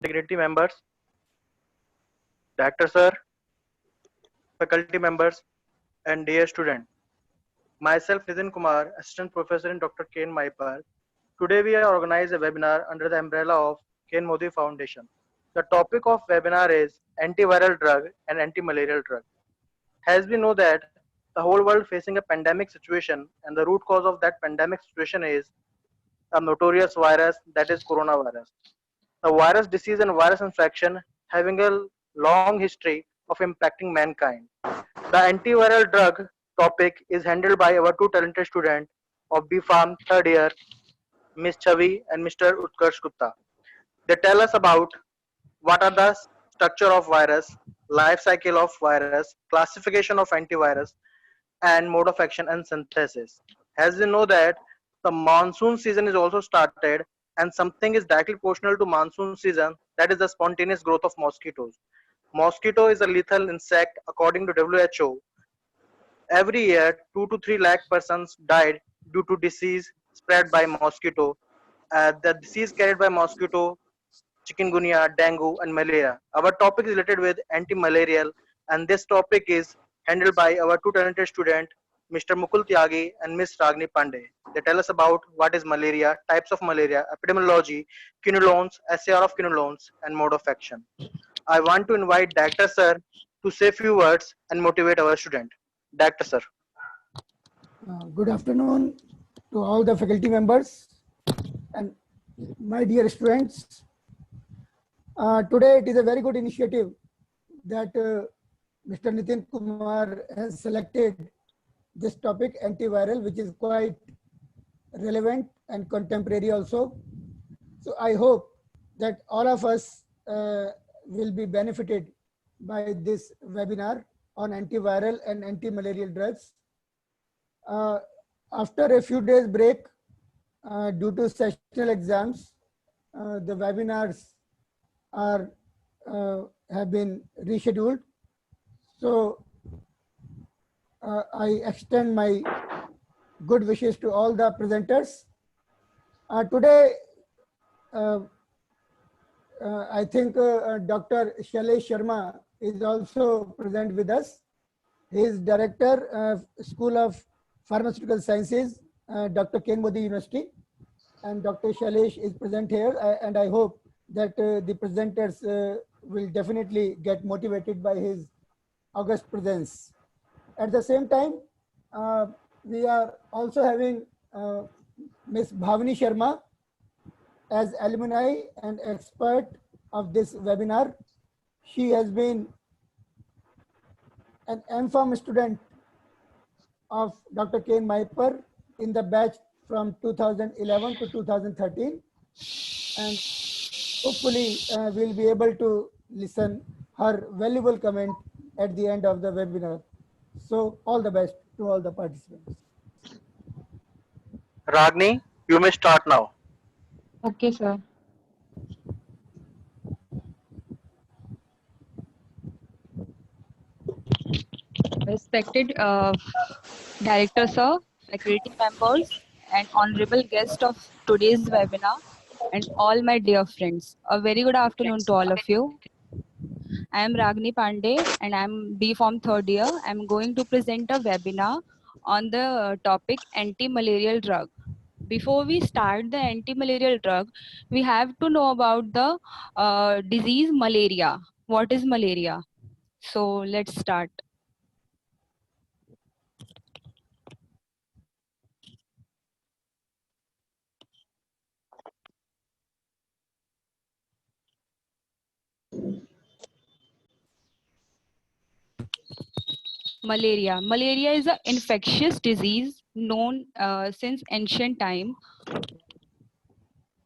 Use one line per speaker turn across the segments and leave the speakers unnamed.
dignity members, director sir, faculty members, and dear student. Myself, Nitin Kumar, assistant professor in Dr. Kane Maipar. Today we are organized a webinar under the umbrella of Kane Modi Foundation. The topic of webinar is antiviral drug and anti-malarial drug. As we know that the whole world facing a pandemic situation, and the root cause of that pandemic situation is a notorious virus, that is coronavirus. The virus disease and virus infection having a long history of impacting mankind. The antiviral drug topic is handled by our two talented students of B Farm third year, Ms. Chavi and Mr. Utkarsh Gupta. They tell us about what are the structure of virus, life cycle of virus, classification of antivirus, and mode of action and synthesis. As we know that the monsoon season is also started, and something is directly proportional to monsoon season, that is the spontaneous growth of mosquitoes. Mosquito is a lethal insect according to WHO. Every year 2 to 3 lakh persons died due to disease spread by mosquito. The disease carried by mosquito, chikungunya, dengue, and malaria. Our topic is related with anti-malarial, and this topic is handled by our two talented students, Mr. Mukul Tyagi and Ms. Ragini Pandey. They tell us about what is malaria, types of malaria, epidemiology, quinolones, SAR of quinolones, and mode of action. I want to invite Dr. Sir to say few words and motivate our student. Dr. Sir.
Good afternoon to all the faculty members and my dear students. Today it is a very good initiative that Mr. Nitin Kumar has selected this topic, antiviral, which is quite relevant and contemporary also. So I hope that all of us will be benefited by this webinar on antiviral and anti-malarial drugs. After a few days break due to sessional exams, the webinars are have been rescheduled. So I extend my good wishes to all the presenters. Today, I think Dr. Shailesh Sharma is also present with us. He is Director of School of Pharmaceutical Sciences, Dr. Kane Modi University. And Dr. Shailesh is present here, and I hope that the presenters will definitely get motivated by his august presence. At the same time, we are also having Ms. Bhavani Sharma as alumni and expert of this webinar. She has been an M.Pharm student of Dr. Kane Maipar in the batch from 2011 to 2013, and hopefully we'll be able to listen her valuable comment at the end of the webinar. So all the best to all the participants.
Ragini, you may start now.
Okay, sir. Respected Director, sir, faculty members, and honorable guest of today's webinar, and all my dear friends. A very good afternoon to all of you. I am Ragini Pandey, and I am B Form third year. I am going to present a webinar on the topic anti-malarial drug. Before we start the anti-malarial drug, we have to know about the disease malaria. What is malaria? So let's start. Malaria. Malaria is an infectious disease known since ancient time.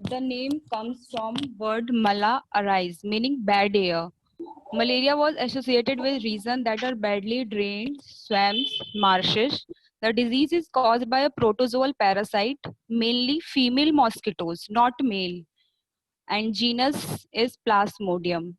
The name comes from word mala, arise, meaning bad air. Malaria was associated with regions that are badly drained, swamps, marshes. The disease is caused by a protozoal parasite, mainly female mosquitoes, not male, and genus is Plasmodium.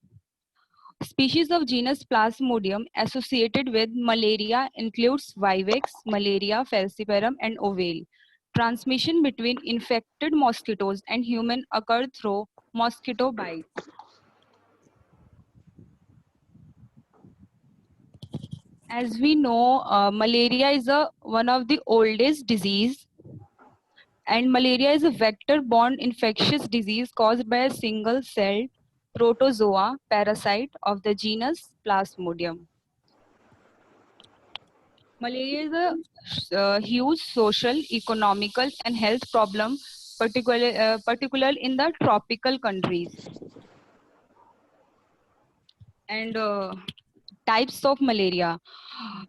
Species of genus Plasmodium associated with malaria includes Vivax, malaria, falciparum, and ovale. Transmission between infected mosquitoes and human occur through mosquito bites. As we know, malaria is one of the oldest disease, and malaria is a vector-borne infectious disease caused by a single-celled protozoa parasite of the genus Plasmodium. Malaria is a huge social, economical, and health problem, particularly in the tropical countries. And types of malaria.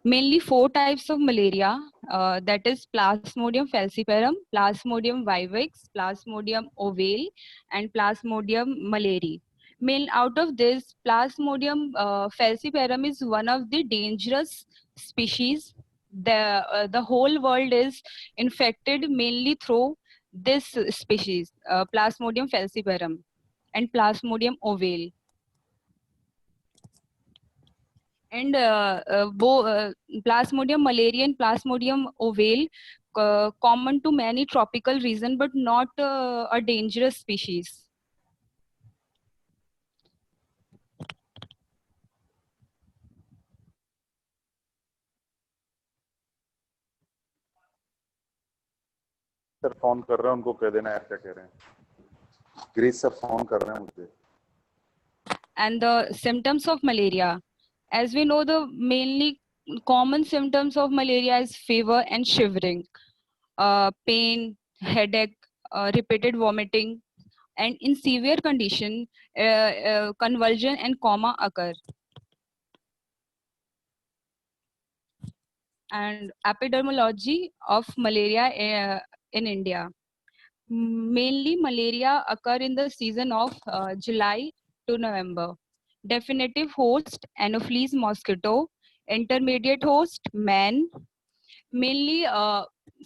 Mainly 4 types of malaria, that is Plasmodium falciparum, Plasmodium vivax, Plasmodium ovale, and Plasmodium malariae. Out of this, Plasmodium falciparum is one of the dangerous species. The whole world is infected mainly through this species, Plasmodium falciparum and Plasmodium ovale. And Plasmodium malariae and Plasmodium ovale common to many tropical regions, but not a dangerous species.
Sir phone कर रहे हैं, उनको कह देना यार क्या कह रहे हैं। ग्रीस सर फोन कर रहे हैं मुझे।
And the symptoms of malaria, as we know, the mainly common symptoms of malaria is fever and shivering, pain, headache, repeated vomiting, and in severe condition, convulsion and coma occur. And epidemiology of malaria in India. Mainly malaria occur in the season of July to November. Definitive host, Anopheles mosquito. Intermediate host, man. Mainly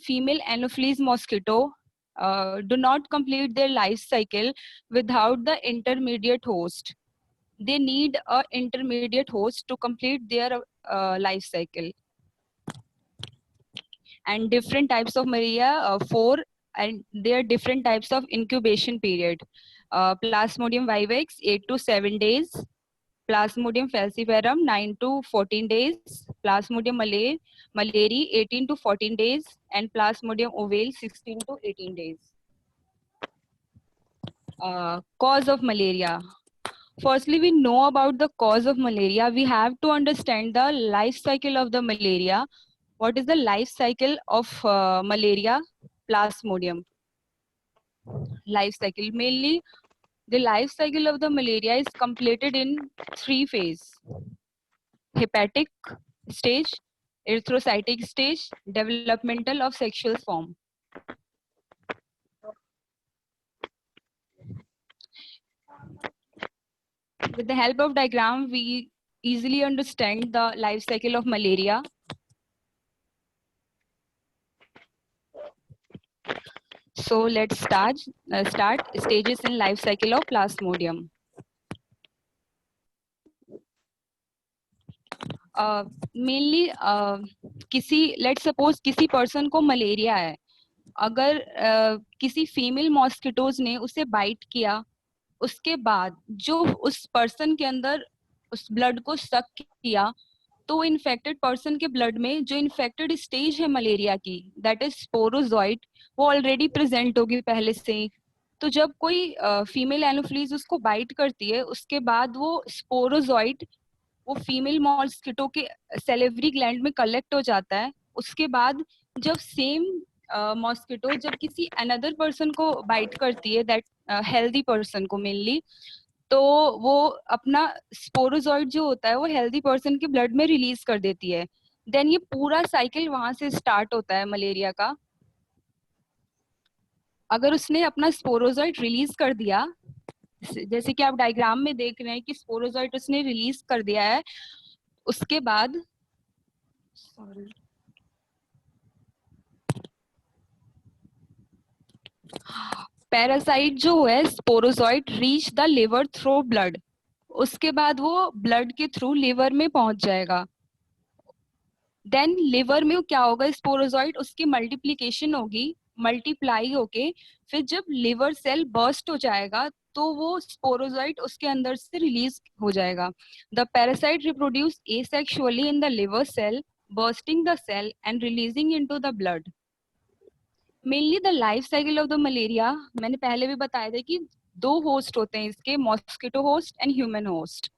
female Anopheles mosquito do not complete their life cycle without the intermediate host. They need an intermediate host to complete their life cycle. And different types of malaria, 4, and there are different types of incubation period. Plasmodium vivax 8 to 7 days, Plasmodium falciparum 9 to 14 days, Plasmodium malariae 18 to 14 days, and Plasmodium ovale 16 to 18 days. Cause of malaria. Firstly, we know about the cause of malaria. We have to understand the life cycle of the malaria. What is the life cycle of malaria? Plasmodium. Life cycle. Mainly, the life cycle of the malaria is completed in 3 phases. Hepatic stage, erythrocytic stage, developmental of sexual form. With the help of diagram, we easily understand the life cycle of malaria. So let's start stages in life cycle of Plasmodium. Mainly let's suppose किसी person को malaria है, अगर किसी female mosquitoes ने उसे bite किया, उसके बाद जो उस person के अंदर उस blood को suck किया, तो इन्फेक्टेड पर्सन के ब्लड में जो इन्फेक्टेड स्टेज है मलेरिया की, दैट इज स्पोरोजॉइट, वो ऑलरेडी प्रेजेंट होगी पहले से ही. तो जब कोई फीमेल एनोफिलीज उसको बाइट करती है, उसके बाद वो स्पोरोजॉइट वो फीमेल मॉस्किटो के सेलेवरी ग्लैंड में कलेक्ट हो जाता है. उसके बाद जब सेम मॉस्किटो जब किसी अनदर पर्सन को बाइट करती है, दैट हेल्दी पर्सन को मेनली, तो वो अपना स्पोरोजॉइड जो होता है वो हेल्दी पर्सन के ब्लड में रिलीज कर देती है. देन ये पूरा साइकिल वहां से स्टार्ट होता है मलेरिया का. अगर उसने अपना स्पोरोजॉइड रिलीज कर दिया, जैसे कि आप डायग्राम में देख रहे हैं कि स्पोरोजॉइड उसने रिलीज कर दिया है, उसके बाद पैरासाइट जो है sporozoite reach the liver through blood. उसके बाद वो ब्लड के थ्रू लिवर में पहुंच जाएगा. देन लिवर में क्या होगा, स्पोरोजॉइट उसकी मल्टीप्लिकेशन होगी, मल्टीप्लाई होके फिर जब लिवर सेल बर्स्ट हो जाएगा तो वो स्पोरोजोइट उसके अंदर से रिलीज हो जाएगा. The parasite reproduce asexually in the liver cell, bursting the cell and releasing into the blood. Mainly the life cycle of the malaria, मैंने पहले भी बताया था कि 2 होस्ट होते हैं इसके, mosquito host and human host.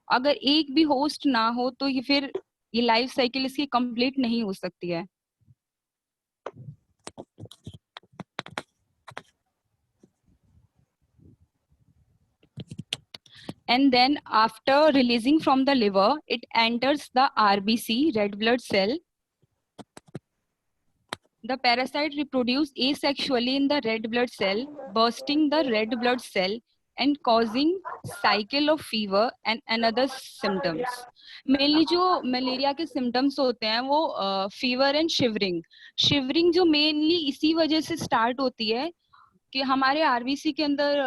अगर एक भी होस्ट ना हो तो ये फिर ये लाइफ साइकिल इसकी कंप्लीट नहीं हो सकती है. And then after releasing from the liver, it enters the RBC, red blood cell. The parasite reproduce asexually in the red blood cell, bursting the red blood cell and causing cycle of fever and another symptoms. Mainly जो malaria के symptoms होते हैं वो fever and shivering. Shivering जो mainly इसी वजह से start होती है कि हमारे आरबीसी के अंदर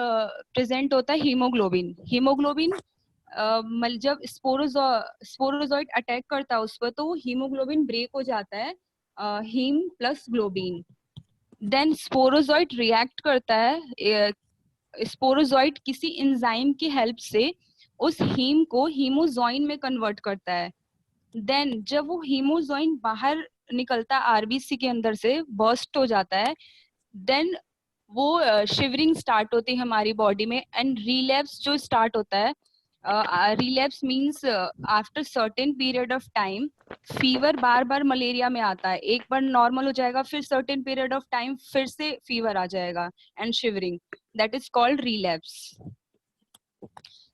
प्रेजेंट होता है हीमोग्लोबिन. हीमोग्लोबिन जब स्पोरोजोइट अटैक करता है उस पर तो वो हीमोग्लोबिन ब्रेक हो जाता है haem plus globin. Then sporozoite react करता है, स्पोरोजोइट किसी एंजाइम की हेल्प से उस हीम को हीमोजोइन में कन्वर्ट करता है. देन जब वो हीमोजोइन बाहर निकलता है आरबीसी के अंदर से, बर्स्ट हो जाता है, देन वो शिवरिंग स्टार्ट होती है हमारी बॉडी में एंड रिलैप्स जो स्टार्ट होता है. Relapse means after certain period of time fever bar bar malaria में आता है, एक बार नॉर्मल हो जाएगा फिर सर्टेन पीरियड ऑफ टाइम फिर से फीवर आ जाएगा and shivering, that is called relapse.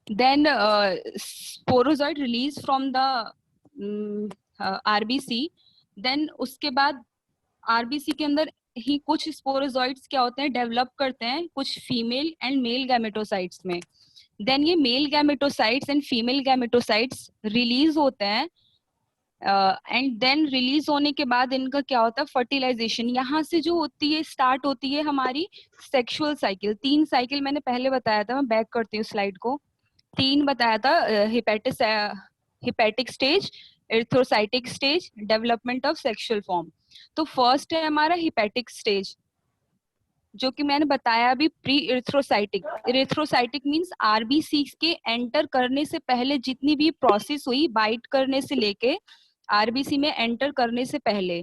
Then sporozoite release from the RBC. Then उसके बाद आरबीसी के अंदर ही कुछ स्पोरोजोइट्स क्या होते हैं डेवलप करते हैं कुछ फीमेल एंड मेल गैमेटोसाइट्स में. देन ये male gametocytes and female gametocytes release होते हैं एंड देन रिलीज होने के बाद इनका क्या होता है फर्टिलाइजेशन. यहाँ से जो होती है स्टार्ट होती है हमारी सेक्सुअल साइकिल. 3 साइकिल मैंने पहले बताया था, मैं बैक करती हूँ स्लाइड को. 3 बताया था, hepatic stage, erythrocytic stage, development of sexual form. तो फर्स्ट है हमारा हिपैटिक स्टेज जो कि मैंने बताया अभी pre erythrocytic. Erythrocytic means RBC के एंटर करने से पहले जितनी भी प्रोसेस हुई बाइट करने से लेके आरबीसी में एंटर करने से पहले,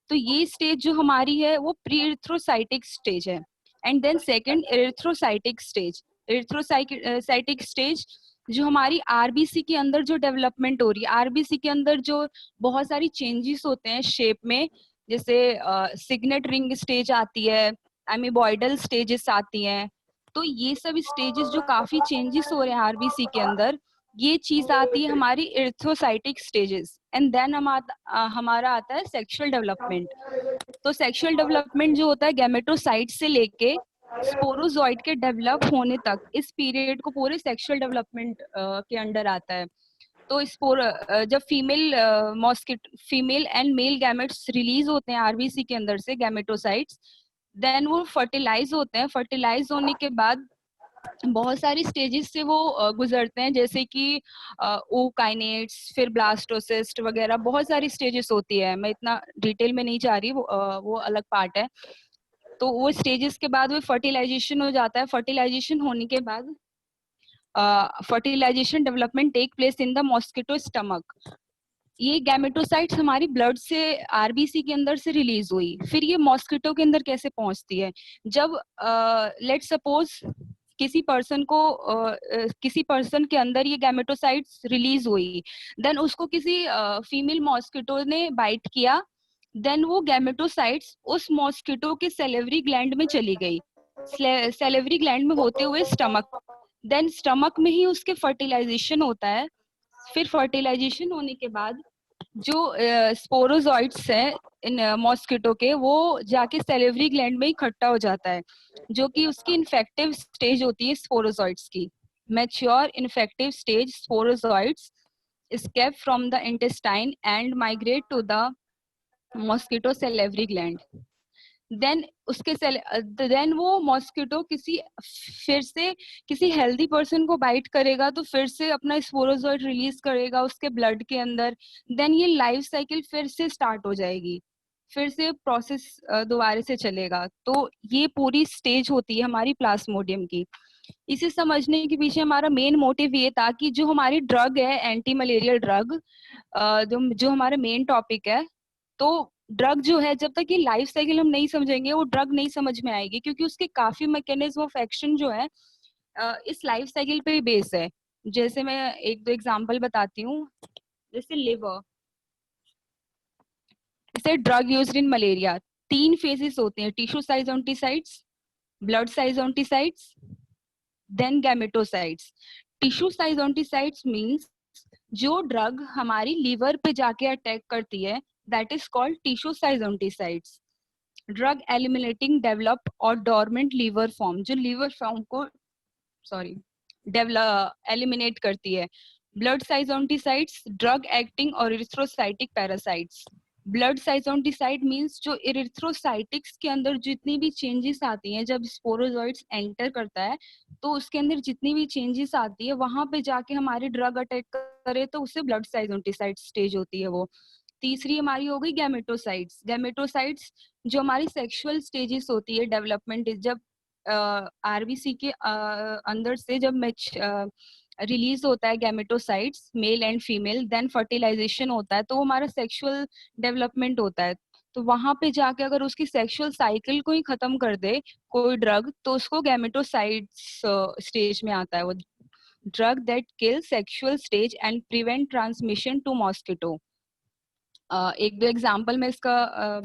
तो ये स्टेज जो हमारी है वो प्री इरिथ्रोसाइटिक स्टेज है. And then second erythrocytic stage. Erythrocytic stage जो हमारी आरबीसी के अंदर जो डेवलपमेंट हो रही है, आरबीसी के अंदर जो बहुत सारी चेंजेस होते हैं शेप में, जैसे सिग्नेट रिंग स्टेज आती है, एमीबॉइडल स्टेजेस आती हैं. तो ये सब स्टेजेस जो काफी चेंजेस हो रहे हैं आरबीसी के अंदर, ये चीज आती है हमारी इरिथ्रोसाइटिक स्टेजेस. एंड देन हमारा आता है सेक्सुअल डेवलपमेंट. तो सेक्सुअल डेवलपमेंट जो होता है गैमेटोसाइट से लेके स्पोरोजोइट के डेवलप होने तक, इस पीरियड को पूरे सेक्सुअल डेवलपमेंट के अंडर आता है. तो जब female and male gametes release होते हैं आरबीसी के अंदर से गैमेटोसाइट्स, देन वो फर्टिलाइज होते हैं. फर्टिलाइज होने के बाद बहुत सारी स्टेजेस से वो गुजरते हैं, जैसे कि ओकाइनेट्स, फिर ब्लास्टोसिस्ट वगैरह बहुत सारी स्टेजेस होती है. मैं इतना डिटेल में नहीं जा रही, वो अलग पार्ट है. तो वो स्टेजेस के बाद वो फर्टिलाइजेशन हो जाता है. फर्टिलाइजेशन होने के बाद fertilisation development take place in the mosquito stomach. ये गैमेटोसाइट्स हमारी ब्लड से आरबीसी के अंदर से रिलीज हुई, फिर ये मॉस्किटो के अंदर कैसे पहुंचती है. जब लेट्स सपोज किसी पर्सन के अंदर ये गैमेटोसाइट्स रिलीज हुई, देन उसको किसी फीमेल मॉस्किटो ने बाइट किया, देन वो गैमेटोसाइट्स उस मॉस्किटो के सेलेवरी ग्लैंड में चली गई, सेलेवरी ग्लैंड में होते हुए स्टमक, देन स्टमक में ही उसके फर्टिलाइजेशन होता है. फिर फर्टिलाइजेशन होने के बाद जो स्पोरोजोइट्स है इन मॉस्किटो के, वो जाके सेलेवरी ग्लैंड में इकट्ठा हो जाता है, जो कि उसकी इन्फेक्टिव स्टेज होती है स्पोरोजोइट्स की. Mature infective stage sporozoites escape from the intestine and migrate to the mosquito salivary gland. Then वो मॉस्किटो फिर से किसी हेल्दी पर्सन को बाइट करेगा तो फिर से अपना स्पोरोजोइट रिलीज करेगा उसके ब्लड के अंदर. देन ये लाइफ साइकिल फिर से स्टार्ट हो जाएगी. फिर से प्रोसेस दोबारा से चलेगा। तो ये पूरी स्टेज होती है हमारी प्लाज्मोडियम की। इसे समझने के पीछे हमारा मेन मोटिव ये था कि जो हमारी ड्रग है, एंटी मलेरियल ड्रग, जो हमारा मेन टॉपिक है, तो ड्रग जो है, जब तक ये लाइफ साइकिल हम नहीं समझेंगे वो ड्रग नहीं समझ में आएगी, क्योंकि उसके काफी मैकेनिज्म ऑफ एक्शन जो है इस लाइफ साइकिल पे ही बेस है। जैसे मैं एक दो एग्जांपल बताती हूँ। जैसे लिवर, जैसे drug used in malaria, 3 phases होते हैं: tissue schizonticides, blood schizonticides, then gametocytes. Tissue schizonticides means जो ड्रग हमारी लीवर पे जाके अटैक करती है, that is called tissue schizonticides. Drug eliminating develop और डोरमेंट लीवर फॉर्म, जो लीवर फॉर्म को एलिमिनेट करती है। Blood schizonticides, drug acting और erythrocytic parasites. Blood schizonticide means जो इरिथ्रोसाइटिक्स के अंदर जितनी भी चेंजेस आती हैं, जब स्पोरोजोइड्स एंटर करता है तो उसके अंदर जितनी भी चेंजेस आती है, वहां पे जाके हमारी ड्रग अटैक करे तो उससे ब्लड साइज ऑन्टिसाइड स्टेज होती है वो। तीसरी हमारी हो गई गैमेटोसाइट्स। गैमेटोसाइट्स जो हमारी सेक्सुअल स्टेजेस होती है डेवलपमेंट, जब आरबीसी के अंदर से जब रिलीज होता है gametocytes, male and female, then fertilisation होता है, तो वो हमारा सेक्सुअल डेवलपमेंट होता है। तो वहां पे जाके अगर उसकी सेक्सुअल साइकिल को ही खत्म कर दे कोई ड्रग, तो उसको गैमेटोसाइट्स स्टेज में आता है वो। Drug that kill sexual stage and prevent transmission to mosquito. एक दो एग्जांपल मैं इसका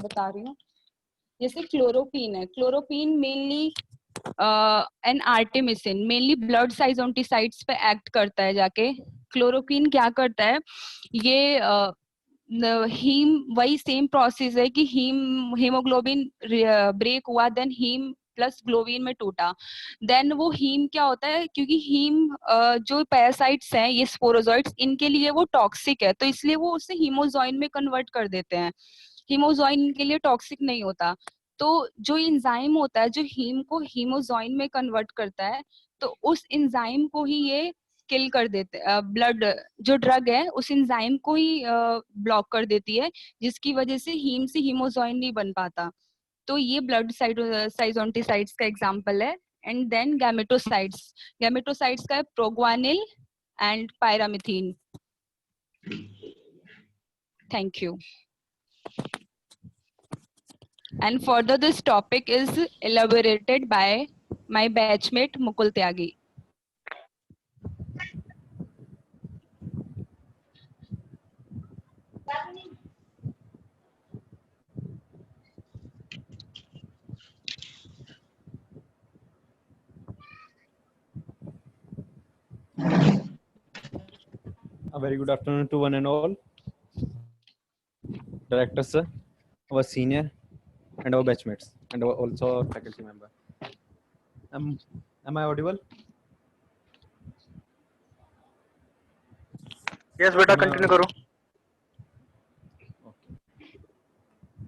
बता रही हूँ। जैसे क्लोरोक्वीन है, chloroquine mainly and artemisinin, mainly blood schizonticides पे एक्ट करता है जाके। क्लोरोक्वीन क्या करता है, ये हीम, वही सेम प्रोसेस है कि हीमोग्लोबिन ब्रेक हुआ, देन हीम प्लस ग्लोबिन में टूटा, देन वो हीम क्या होता है, क्योंकि हीम जो पैरासाइट्स हैं, ये स्पोरोजोइट्स, इनके लिए वो टॉक्सिक है, तो इसलिए वो उसे हीमोजॉइन में कन्वर्ट कर देते हैं। हीमोजॉइन इनके लिए टॉक्सिक नहीं होता। तो जो एंजाइम होता है जो हीम को हीमोजॉइन में कन्वर्ट करता है, तो उस एंजाइम को ही ये किल कर देते, ब्लड जो ड्रग है उस एंजाइम को ही ब्लॉक कर देती है, जिसकी वजह से हीम से हीमोजॉइन नहीं बन पाता। तो ये ब्लड साइज ऑन्टिसाइड्स का एग्जांपल है। एंड देन गैमेटोसाइट्स, गैमेटोसाइट्स का है proguanil and pyrimethamine. Thank you. And further, this topic is elaborated by my batchmate Mukul Tyagi.
A very good afternoon to one and all. Director sir, our senior and our batchmates and our also our faculty member. Am I audible?
Yes बेटा, continue करो।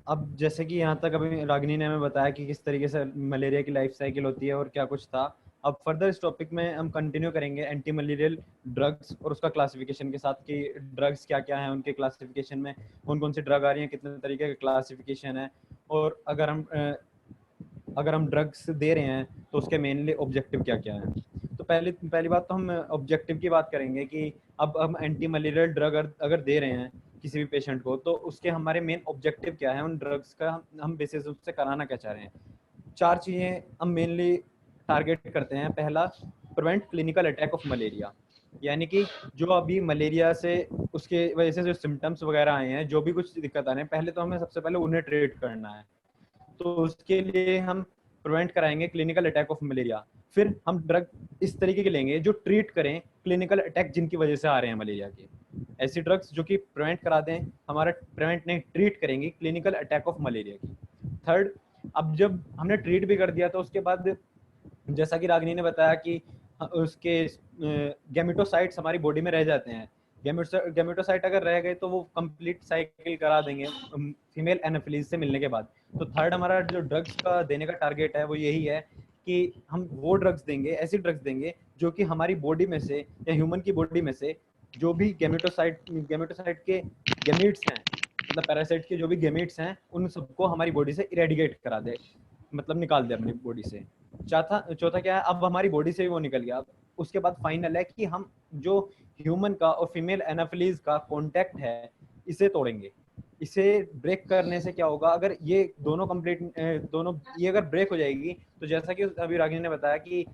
अब जैसे कि यहाँ तक अभी रागिनी ने हमें बताया कि किस तरीके से मलेरिया की लाइफ साइकिल होती है और क्या कुछ था। अब फर्दर इस टॉपिक में हम कंटिन्यू करेंगे एंटी मलेरियल ड्रग्स और उसका क्लासिफिकेशन के साथ कि ड्रग्स क्या क्या है, उनके क्लासिफिकेशन में कौन कौन सी ड्रग आ रही है, कितने तरीके का क्लासिफिकेशन है, और अगर हम ड्रग्स दे रहे हैं तो उसके मेनली ऑब्जेक्टिव क्या क्या है। तो पहली बात तो हम ऑब्जेक्टिव की बात करेंगे कि अब हम एंटी मलेरियल ड्रग अगर दे रहे हैं किसी भी पेशेंट को, तो उसके हमारे मेन ऑब्जेक्टिव क्या है, उन ड्रग्स का हम बेसिस उससे कराना क्या चाह रहे हैं। 4 चीज़ें हम मेनली टारगेट करते हैं। पहला, prevent clinical attack of malaria, यानी कि जो अभी मलेरिया से उसके वजह से जो सिम्टम्स वगैरह आए हैं, जो भी कुछ दिक्कत आ रहे हैं, पहले तो हमें सबसे पहले उन्हें ट्रीट करना है। तो उसके लिए हम प्रिवेंट कराएंगे क्लिनिकल अटैक ऑफ मलेरिया। फिर हम ड्रग इस तरीके के लेंगे जो ट्रीट करें क्लिनिकल अटैक जिनकी वजह से आ रहे हैं मलेरिया के। ऐसी ड्रग्स जो कि प्रिवेंट करा दें, हमारा प्रिवेंट नहीं ट्रीट करेंगी क्लिनिकल अटैक ऑफ मलेरिया की। थर्ड, अब जब हमने ट्रीट भी कर दिया तो उसके बाद जैसा कि रागिनी ने बताया कि उसके गैमेटोसाइट्स हमारी बॉडी में रह जाते हैं। गैमेटोसाइट अगर रह गए तो वो कंप्लीट साइकिल करा देंगे फीमेल एनाफिलीज से मिलने के बाद। तो थर्ड, हमारा जो ड्रग्स का देने का टारगेट है वो यही है कि हम वो ड्रग्स देंगे, ऐसी ड्रग्स देंगे जो कि हमारी बॉडी में से या ह्यूमन की बॉडी में से जो भी गैमेटोसाइट के गैमीट्स हैं मतलब पैरासाइट के जो भी गेमेट्स हैं उन सबको हमारी बॉडी से इरेडिकेट करा दे, मतलब निकाल दे अपनी बॉडी से। चौथा क्या है, अब हमारी बॉडी से भी वो निकल गया, उसके बाद फाइनल है कि हम जो ह्यूमन का और फीमेल एनाफिलीज का कांटेक्ट है इसे तोड़ेंगे। इसे ब्रेक करने से क्या होगा, अगर ये दोनों दोनों ये अगर ब्रेक हो जाएगी तो जैसा कि अभी रागिनी ने बताया कि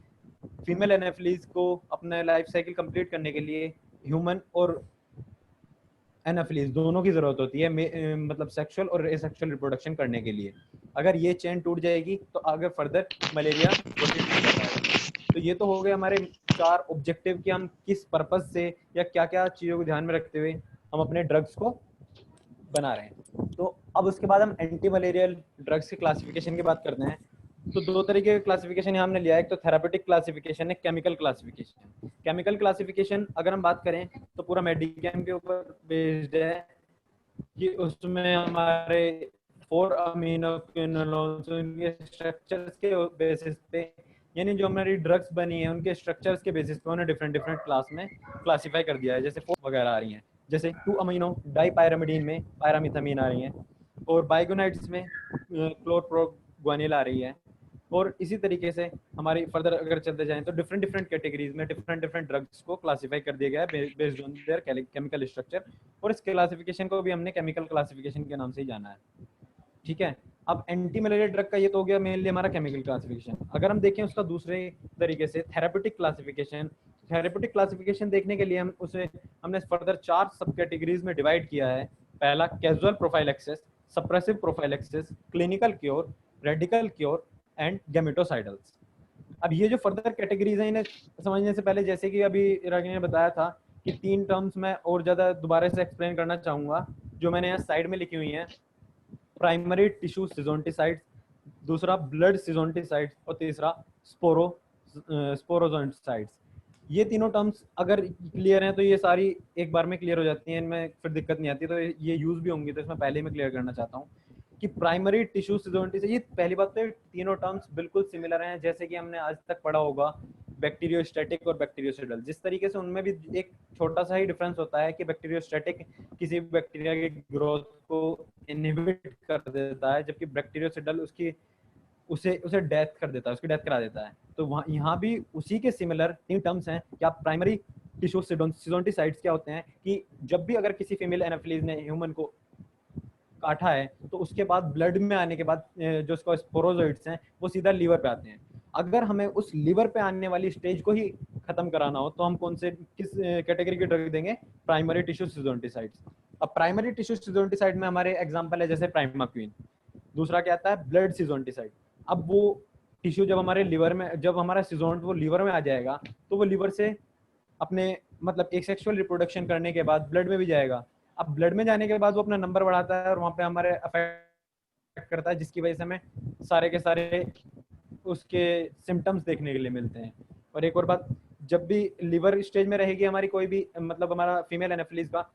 फीमेल एनाफिलीज को अपना लाइफ साइकिल कंप्लीट करने के लिए ह्यूमन और एनाफिलीज दोनों की जरूरत होती है, मतलब सेक्सुअल और एसेक्सुअल रिप्रोडक्शन करने के लिए। अगर ये चेन टूट जाएगी तो आगे फर्दर मलेरिया प्रोसीड नहीं कर पाएगा। तो ये तो हो गए हमारे 4 ऑब्जेक्टिव कि हम किस पर्पस से या क्या क्या चीज़ों को ध्यान में रखते हुए हम अपने ड्रग्स को बना रहे हैं। तो अब उसके बाद हम एंटी मलेरियल ड्रग्स की क्लासिफिकेशन की बात करते हैं। तो 2 तरीके का क्लासिफिकेशन यहाँ हमने लिया है, एक तो थेरापेटिक क्लासिफिकेशन है, केमिकल क्लासिफिकेशन। केमिकल क्लासिफिकेशन अगर हम बात करें तो पूरा मेडिकेम के ऊपर बेस्ड है कि उसमें हमारे 4 अमीनो क्विनोलोन्स उनके स्ट्रक्चर्स के बेसिस पे, यानी जो हमारी ड्रग्स बनी है उनके स्ट्रक्चर्स के बेसिस पे उन्हें डिफरेंट डिफरेंट क्लास में क्लासिफाई कर दिया है। जैसे 4 वगैरह आ रही हैं, जैसे 2 अमीनो डाईपायरामिडीन में पायरामिथामीन आ रही हैं, और बाइगोनाइट्स में क्लोरप्रोग्वानिल आ रही है। और इसी तरीके से हमारी फर्दर अगर चलते जाएं तो डिफरेंट डिफरेंट कैटेगरीज में डिफरेंट डिफरेंट ड्रग्स को क्लासिफाई कर दिया गया है based on their chemical structure, और इस क्लासिफिकेशन को भी हमने केमिकल क्लासिफिकेशन के नाम से ही जाना है। ठीक है, अब एंटी मलेरिया ड्रग का ये तो हो गया मेनली हमारा केमिकल क्लासिफिकेशन। अगर हम देखें उसका दूसरे तरीके से थेरापेटिक क्लासिफिकेशन, थेरापेटिक क्लासिफिकेशन देखने के लिए हमने फर्दर 4 सब कैटेगरीज में डिवाइड किया है। पहला casual prophylaxis, suppressive prophylaxis, clinical cure, radical cure and gametocidals. अब ये जो फर्दर कैटेगरीज हैं इन्हें समझने से पहले, जैसे कि अभी रागिनी ने बताया था कि 3 टर्म्स मैं और ज्यादा दोबारा से एक्सप्लेन करना चाहूंगा जो मैंने यहाँ साइड में लिखी हुई हैं। प्राइमरी टिश्यू सिजोंटिसाइड्स, दूसरा ब्लड सिजोंटिसाइड्स, और तीसरा स्पोरोजोंटिसाइड्स। ये तीनों टर्म्स अगर क्लियर हैं तो ये सारी एक बार में क्लियर हो जाती हैं, इनमें फिर दिक्कत नहीं आती। तो ये यूज भी होंगी, तो इसमें पहले मैं क्लियर करना चाहता हूँ कि प्राइमरी टिश्यू सिजोंटिस, ये पहली बात तो तीनों टर्म्स बिल्कुल सिमिलर हैं, जैसे कि हमने आज तक पढ़ा होगा बैक्टीरियोस्टैटिक और बैक्टीरियोसिडल। जिस तरीके से उनमें भी एक छोटा सा ही डिफरेंस होता है कि बैक्टीरियोस्टैटिक किसी भी बैक्टीरिया की ग्रोथ को इनहिबिट कर देता है, जबकि बैक्टीरियोसिडल उसे डेथ कर देता है, उसकी डेथ करा देता है। तो वहाँ यहाँ भी उसी के सिमिलर 3 टर्म्स हैं कि आप प्राइमरी टिश्यू सिजोंटिसाइड्स क्या होते हैं कि जब भी अगर किसी फीमेल एनाफिलीज ने ह्यूमन को काटा है तो उसके बाद ब्लड में आने के बाद जो उसका स्पोरोजोइड्स हैं वो सीधा लीवर पे आते हैं। अगर हमें उस लीवर पे आने वाली स्टेज को ही खत्म कराना हो तो हम किस कैटेगरी की ड्रग देंगे? Primary tissue schizonticides. अब प्राइमरी टिश्यू सिजोंटिसाइड में हमारे एग्जांपल है जैसे प्राइमाक्विन। दूसरा क्या आता है? ब्लड सिजोंटिसाइड। अब वो टिश्यू जब हमारे लीवर में, जब हमारा सिजोंट वो लीवर में आ जाएगा तो वो लीवर से अपने मतलब एक सेक्सुअल रिप्रोडक्शन करने के बाद ब्लड में भी जाएगा। अब ब्लड में जाने के बाद वो अपना नंबर बढ़ाता है और वहाँ पे हमारे अफेक्ट करता है, जिसकी वजह से हमें सारे के सारे उसके सिम्टम्स देखने के लिए मिलते हैं। और एक और बात, जब भी लिवर स्टेज में रहेगी हमारी कोई भी मतलब हमारा फीमेल एनाफिलीज का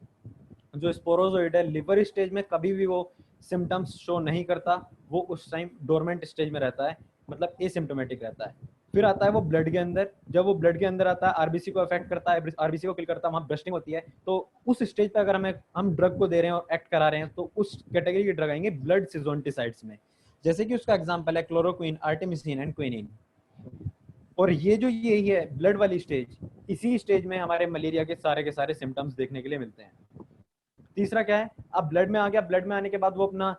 जो स्पोरोजोइड है, लिवर स्टेज में कभी भी वो सिम्टम्स शो नहीं करता, वो उस टाइम डोरमेंट स्टेज में रहता है, मतलब एसिम्प्टोमेटिक रहता है। फिर आता है वो ब्लड के अंदर। जब वो ब्लड के अंदर आता है आरबीसी को अफेक्ट करता है, आरबीसी को किल करता है, वहाँ ब्रस्टिंग होती है। तो उस स्टेज पे अगर हम ड्रग को दे रहे हैं और एक्ट करा रहे हैं तो उस कैटेगरी की ड्रग आएंगे ब्लड सिजोंटिसाइड्स में, जैसे कि उसका एग्जांपल है क्लोरोक्विन, आर्टेमिसिन एंड क्विनिन। और ये जो यही है ब्लड वाली स्टेज, इसी स्टेज में हमारे मलेरिया के सारे सिम्टम्स देखने के लिए मिलते हैं। तीसरा क्या है? अब ब्लड में आ गया, ब्लड में आने के बाद वो अपना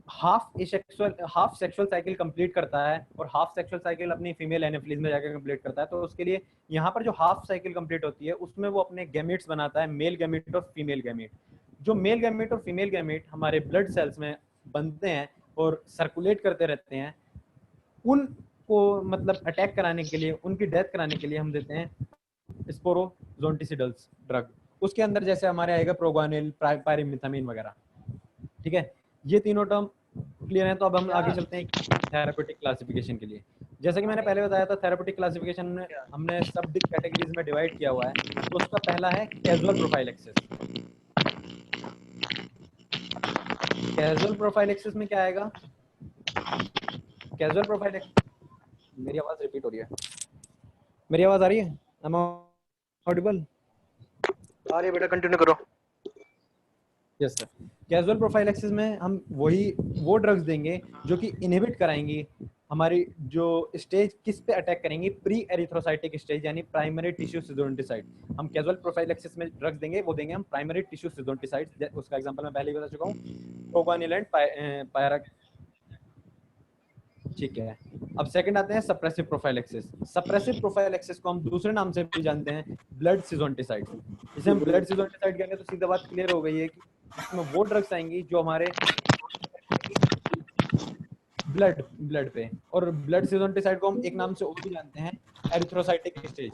हाफ सेक्सुअल साइकिल कंप्लीट करता है और हाफ सेक्सुअल साइकिल अपनी फीमेल एनाफिलीज में जाकर कंप्लीट करता है। तो उसके लिए यहाँ पर जो हाफ साइकिल कंप्लीट होती है उसमें वो अपने गैमेट्स बनाता है, मेल गैमेट और फीमेल गैमेट। जो मेल गैमेट और फीमेल गैमेट हमारे ब्लड सेल्स में बनते हैं और सर्कुलेट करते रहते हैं, उनको मतलब अटैक कराने के लिए, उनकी डेथ कराने के लिए हम देते हैं स्पोरोजोंटिसिडल्स ड्रग। उसके अंदर जैसे हमारे आएगा प्रोग्वानिल, पायरिमिथामिन वगैरह। ठीक है, ये तीनों टर्म क्लियर हैं। तो अब हम आगे चलते हैं थेरापेटिक क्लासिफिकेशन के लिए। जैसा कि मैंने पहले बताया था, थेरापेटिक क्लासिफिकेशन में हमने सब कैटेगरीज में डिवाइड किया हुआ है। तो उसका पहला है कैजुअल प्रोफाइलेक्सिस। कैजुअल प्रोफाइलेक्सिस में क्या आएगा? कैजुअल प्रोफाइलेक्सिस, मेरी आवाज रिपीट हो रही है, मेरी आवाज आ रही है? Am audible?
आ रही है बेटा, कंटिन्यू करो।
Yes sir. कैजुअल प्रोफाइलैक्सिस में हम वो ड्रग्स देंगे जो कि इनहिबिट कराएंगी हमारी जो स्टेज किस पे अटैक करेंगी, प्री एरिथ्रोसाइटिक स्टेज यानी प्राइमरी टिश्यू सिजोंटिसाइड। हम कैजुअल प्रोफाइलैक्सिस में ड्रग्स देंगे, वो देंगे हम प्राइमरी टिश्यू सिजोंटिसाइड। उसका एग्जांपल मैं पहले ही बता चुका हूँ, प्रोगानिल एंड पायरा। ठीक है, अब सेकंड आते हैं सप्रेसिव प्रोफाइलैक्सिस। सप्रेसिव प्रोफाइलैक्सिस को हम दूसरे नाम से भी जानते हैं ब्लड सिजोंटिसाइड। जैसे हम ब्लड सिजोंटिसाइड कहेंगे तो सीधा बात क्लियर हो गई है कि इसमें वो ड्रग्स आएंगी जो हमारे ब्लड पे, और ब्लड सिजोंटिसाइड को हम एक नाम से और भी जानते हैं, एरिथ्रोसाइटिक स्टेज,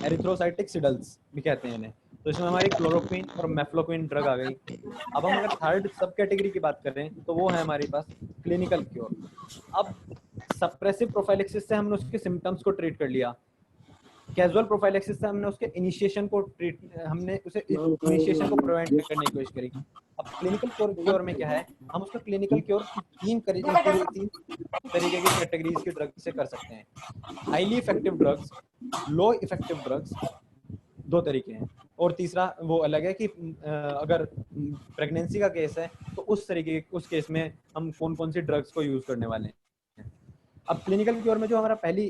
एरिथ्रोसाइटिक सिडल्स भी कहते हैं इन्हें। तो इसमें हमारी क्लोरोक्विन और मेफ्लोक्विन ड्रग आ गई। अब हम अगर थर्ड सब कैटेगरी की बात करें तो वो है हमारे पास क्लिनिकल क्योर। अब सप्रेसिव प्रोफाइलैक्सिस से हमने उसके सिम्टम्स को ट्रीट कर लिया, कैजुअल प्रोफाइलैक्सिस से हमने उसके इनिशिएशन को प्रिवेंट करने की कोशिश करी। अब क्लिनिकल क्योर में क्या है, हम उसका क्लिनिकल क्योर तीन तरीके की कैटेगरीज के ड्रग से कर सकते हैं। हाईली इफेक्टिव ड्रग्स, लो इफेक्टिव ड्रग्स, दो तरीके हैं, और तीसरा वो अलग है कि अगर प्रेगनेंसी का केस है तो उस केस में हम कौन कौन सी ड्रग्स को यूज करने वाले हैं। अब क्लिनिकल क्योर में जो हमारा पहली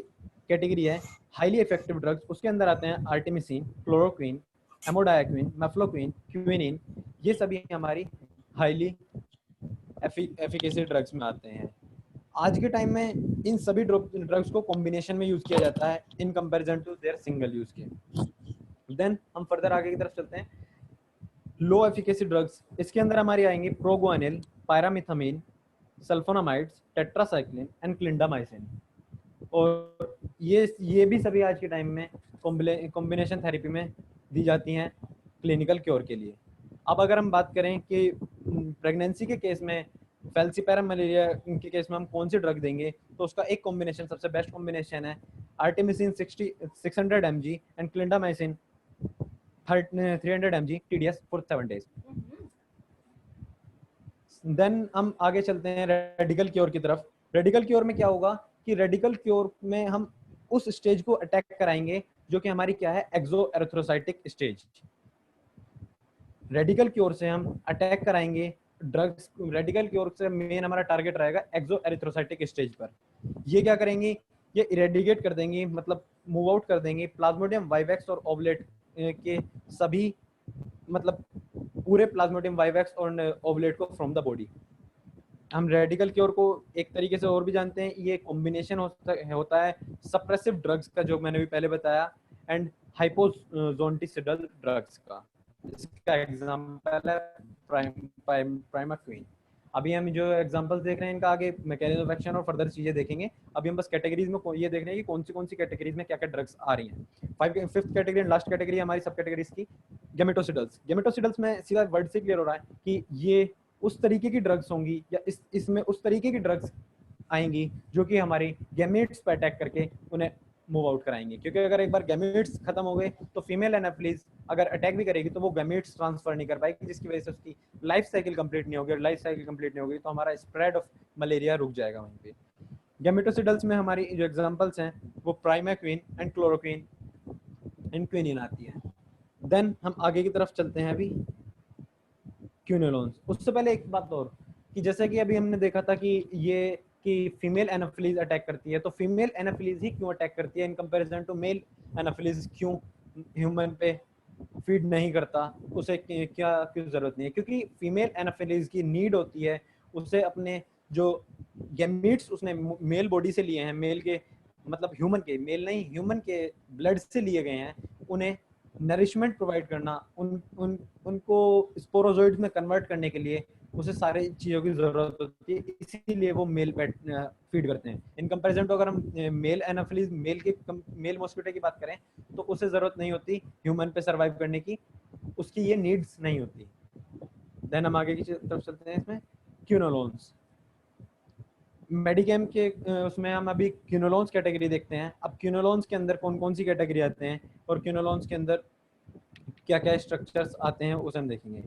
कैटेगरी है हाईली इफेक्टिव ड्रग्स, उसके अंदर आते हैं आर्टेमिसिन, क्लोरोक्विन, एमोडायाक्विन, मेफ्लोक्विन, क्विनिन। ये सभी हमारी हाईली एफिकेसी ड्रग्स में आते हैं। आज के टाइम में इन सभी ड्रग्स को कॉम्बिनेशन में यूज किया जाता है in comparison to their single use के। देन हम फर्दर आगे की तरफ चलते हैं। लो एफिकेसी ड्रग्स, इसके अंदर हमारी आएंगी प्रोगुआनिल, पायरामिथामिन, सल्फोनामाइड्स, टेट्रासाइक्लिन एंड क्लिंडामाइसिन। और ये भी सभी आज के टाइम में कॉम्बिनेशन थेरेपी में दी जाती हैं क्लिनिकल क्योर के लिए। अब अगर हम बात करें कि प्रेगनेंसी के केस में, फैल्सीपैरम मलेरिया के केस में हम कौन सी ड्रग देंगे, तो उसका एक कॉम्बिनेशन, सबसे बेस्ट कॉम्बिनेशन है artemisinin 600 mg and clindamycin 300 mg TDS for 7 days। Then हम आगे चलते हैं रेडिकल क्योर की तरफ। रेडिकल क्योर में क्या होगा कि रेडिकल क्योर में हम उस स्टेज को अटैक कराएंगे जो कि हमारी क्या है, एक्सो एरिथ्रोसाइटिक स्टेज। रेडिकल क्योर से हम अटैक कराएंगे ड्रग्स, रेडिकल क्योर से मेन हमारा टारगेट रहेगा एक्सो एरिथ्रोसाइटिक स्टेज पर। ये क्या करेंगी, ये इरेडिकेट कर देंगी, मतलब मूव आउट कर देंगे प्लाज्मोडियम वाइवैक्स और ओवलेट के सभी, मतलब पूरे प्लाज्मोडियम वाइवैक्स और ओवलेट को फ्रॉम द बॉडी। हम रेडिकल क्योर को एक तरीके से और भी जानते हैं, ये कॉम्बिनेशन होता है सप्रेसिव ड्रग्स का, जो मैंने भी पहले बताया, एंड हाइपोजोंटिसिडल ड्रग्स का। इसका एग्जांपल है प्राइमाक्विन। अभी हम जो एग्जांपल्स देख रहे हैं इनका आगे मैकेनिज्म ऑफ एक्शन और फर्दर चीजें देखेंगे। अभी हम बस कैटेगरीज में ये देख रहे हैं कि कौन सी कैटेगरीज में क्या क्या ड्रग्स आ रही हैं। Fifth category and last category हमारी सब कैटेगरीज की गैमेटोसिडल्स। गैमेटोसिडल्स में सीधा वर्ड से क्लियर हो रहा है कि ये उस तरीके की ड्रग्स होंगी या इसमें उस तरीके की ड्रग्स आएंगी जो कि हमारी गैमेट्स पर अटैक करके उन्हें मूव आउट कराएंगे। क्योंकि अगर एक बार गैमेट्स खत्म हो गए तो फीमेल एनाफिलीज अगर अटैक भी करेगी तो वो गैमेट्स ट्रांसफर नहीं कर पाएगी, जिसकी वजह से उसकी लाइफ साइकिल कंप्लीट नहीं होगी, और लाइफ साइकिल कंप्लीट नहीं होगी तो हमारा स्प्रेड ऑफ मलेरिया रुक जाएगा वहीं पे। गैमेटोसिडल्स में हमारी जो एग्जांपल्स हैं वो primaquine and chloroquine and quinine आती है। देन हम आगे की तरफ चलते हैं अभी क्विनोलोन्स। उससे पहले एक बात और कि जैसे कि अभी हमने देखा था कि फीमेल एनाफिलीज अटैक करती है, तो फीमेल एनाफिलीज ही क्यों अटैक करती है in comparison to male anopheles, क्यों ह्यूमन पे फीड नहीं करता, उसे क्या क्यों जरूरत नहीं है? क्योंकि फीमेल एनाफिलीज की नीड होती है उसे अपने जो गैमीट्स उसने मेल बॉडी से लिए हैं, मेल के मतलब ह्यूमन के, मेल नहीं ह्यूमन के ब्लड से लिए गए हैं, उन्हें नरिशमेंट प्रोवाइड करना, उनको स्पोरोजोइड्स में कन्वर्ट करने के लिए उसे सारी चीज़ों की ज़रूरत होती है, इसीलिए वो मेल पेट फीड करते हैं। इन कंपैरिजन तो अगर हम मेल एनाफिलीज मेल मॉस्किटो की बात करें तो उसे ज़रूरत नहीं होती ह्यूमन पे सर्वाइव करने की, उसकी ये नीड्स नहीं होती। देन हम आगे की तरफ चलते हैं। इसमें क्विनोलोन्स, मेडिकेम के उसमें हम अभी क्विनोलोन्स कैटेगरी देखते हैं। अब क्विनोलोन्स के अंदर कौन कौन सी कैटेगरी आते हैं और क्विनोलोन्स के अंदर क्या क्या स्ट्रक्चर्स आते हैं उसे हम देखेंगे।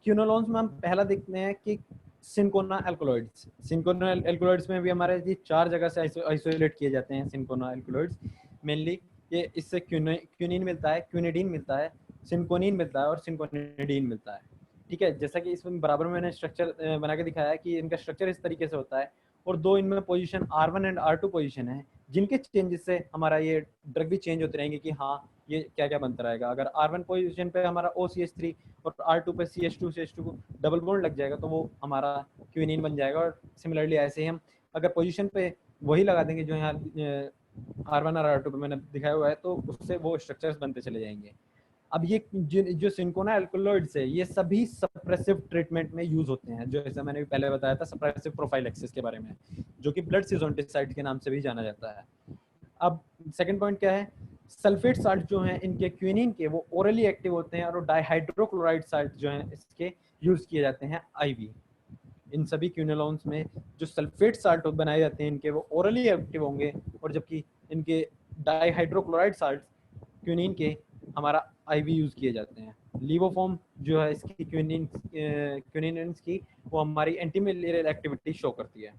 क्विनोलोन्स में हम पहला देखते हैं कि सिंकोना एल्कोलॉइड्स। सिंकोना एल्कोलॉइड्स में भी हमारे ये 4 जगह से आइसोलेट किए जाते हैं सिंकोना एल्कोलॉइड्स। मेनली ये इससे क्विनिन मिलता है, क्विनिडीन मिलता है, सिंकोनिन मिलता है और सिंकोनिडीन मिलता है। ठीक है, जैसा कि इसमें बराबर में मैंने स्ट्रक्चर बना के दिखाया है कि इनका स्ट्रक्चर इस तरीके से होता है, और दो इनमें position R1 and R2 position है, जिनके चेंजेस से हमारा ये ड्रग भी चेंज होते रहेंगे कि हाँ ये क्या क्या बनता रहेगा। अगर R1 पोजीशन पे हमारा OCH3 और R2 पे CH2 को डबल बॉन्ड लग जाएगा तो वो हमारा क्विनिन बन जाएगा। और सिमिलरली ऐसे ही हम अगर पोजीशन पे वही लगा देंगे जो यहाँ R1 और R2 पे मैंने दिखाया हुआ है, तो उससे वो स्ट्रक्चर्स बनते चले जाएंगे। अब ये जो सिंकोना एल्कोलॉइड्स है, ये सभी सप्रेसिव ट्रीटमेंट में यूज होते हैं, जो जैसा मैंने पहले बताया था सप्रेसिव प्रोफाइलैक्सिस के बारे में, जो कि ब्लड सिजोंटिसाइड के नाम से भी जाना जाता है। अब सेकंड पॉइंट क्या है, सल्फेट साल्ट जो हैं इनके क्विनिन के वो ओरली एक्टिव होते हैं, और डाइहाइड्रोक्लोराइड साल्ट जो हैं इसके यूज किए जाते हैं IV। इन सभी क्विनोलोन्स में जो सल्फेट साल्ट बनाए जाते हैं इनके वो ओरली एक्टिव होंगे, और जबकि इनके डाइहाइड्रोक्लोराइड साल्ट क्विनिन के हमारा IV यूज किए जाते हैं। लीवोफॉर्म जो है इसकी क्विनिन की वो हमारी एंटीमैलेरियल एक्टिविटी शो करती है।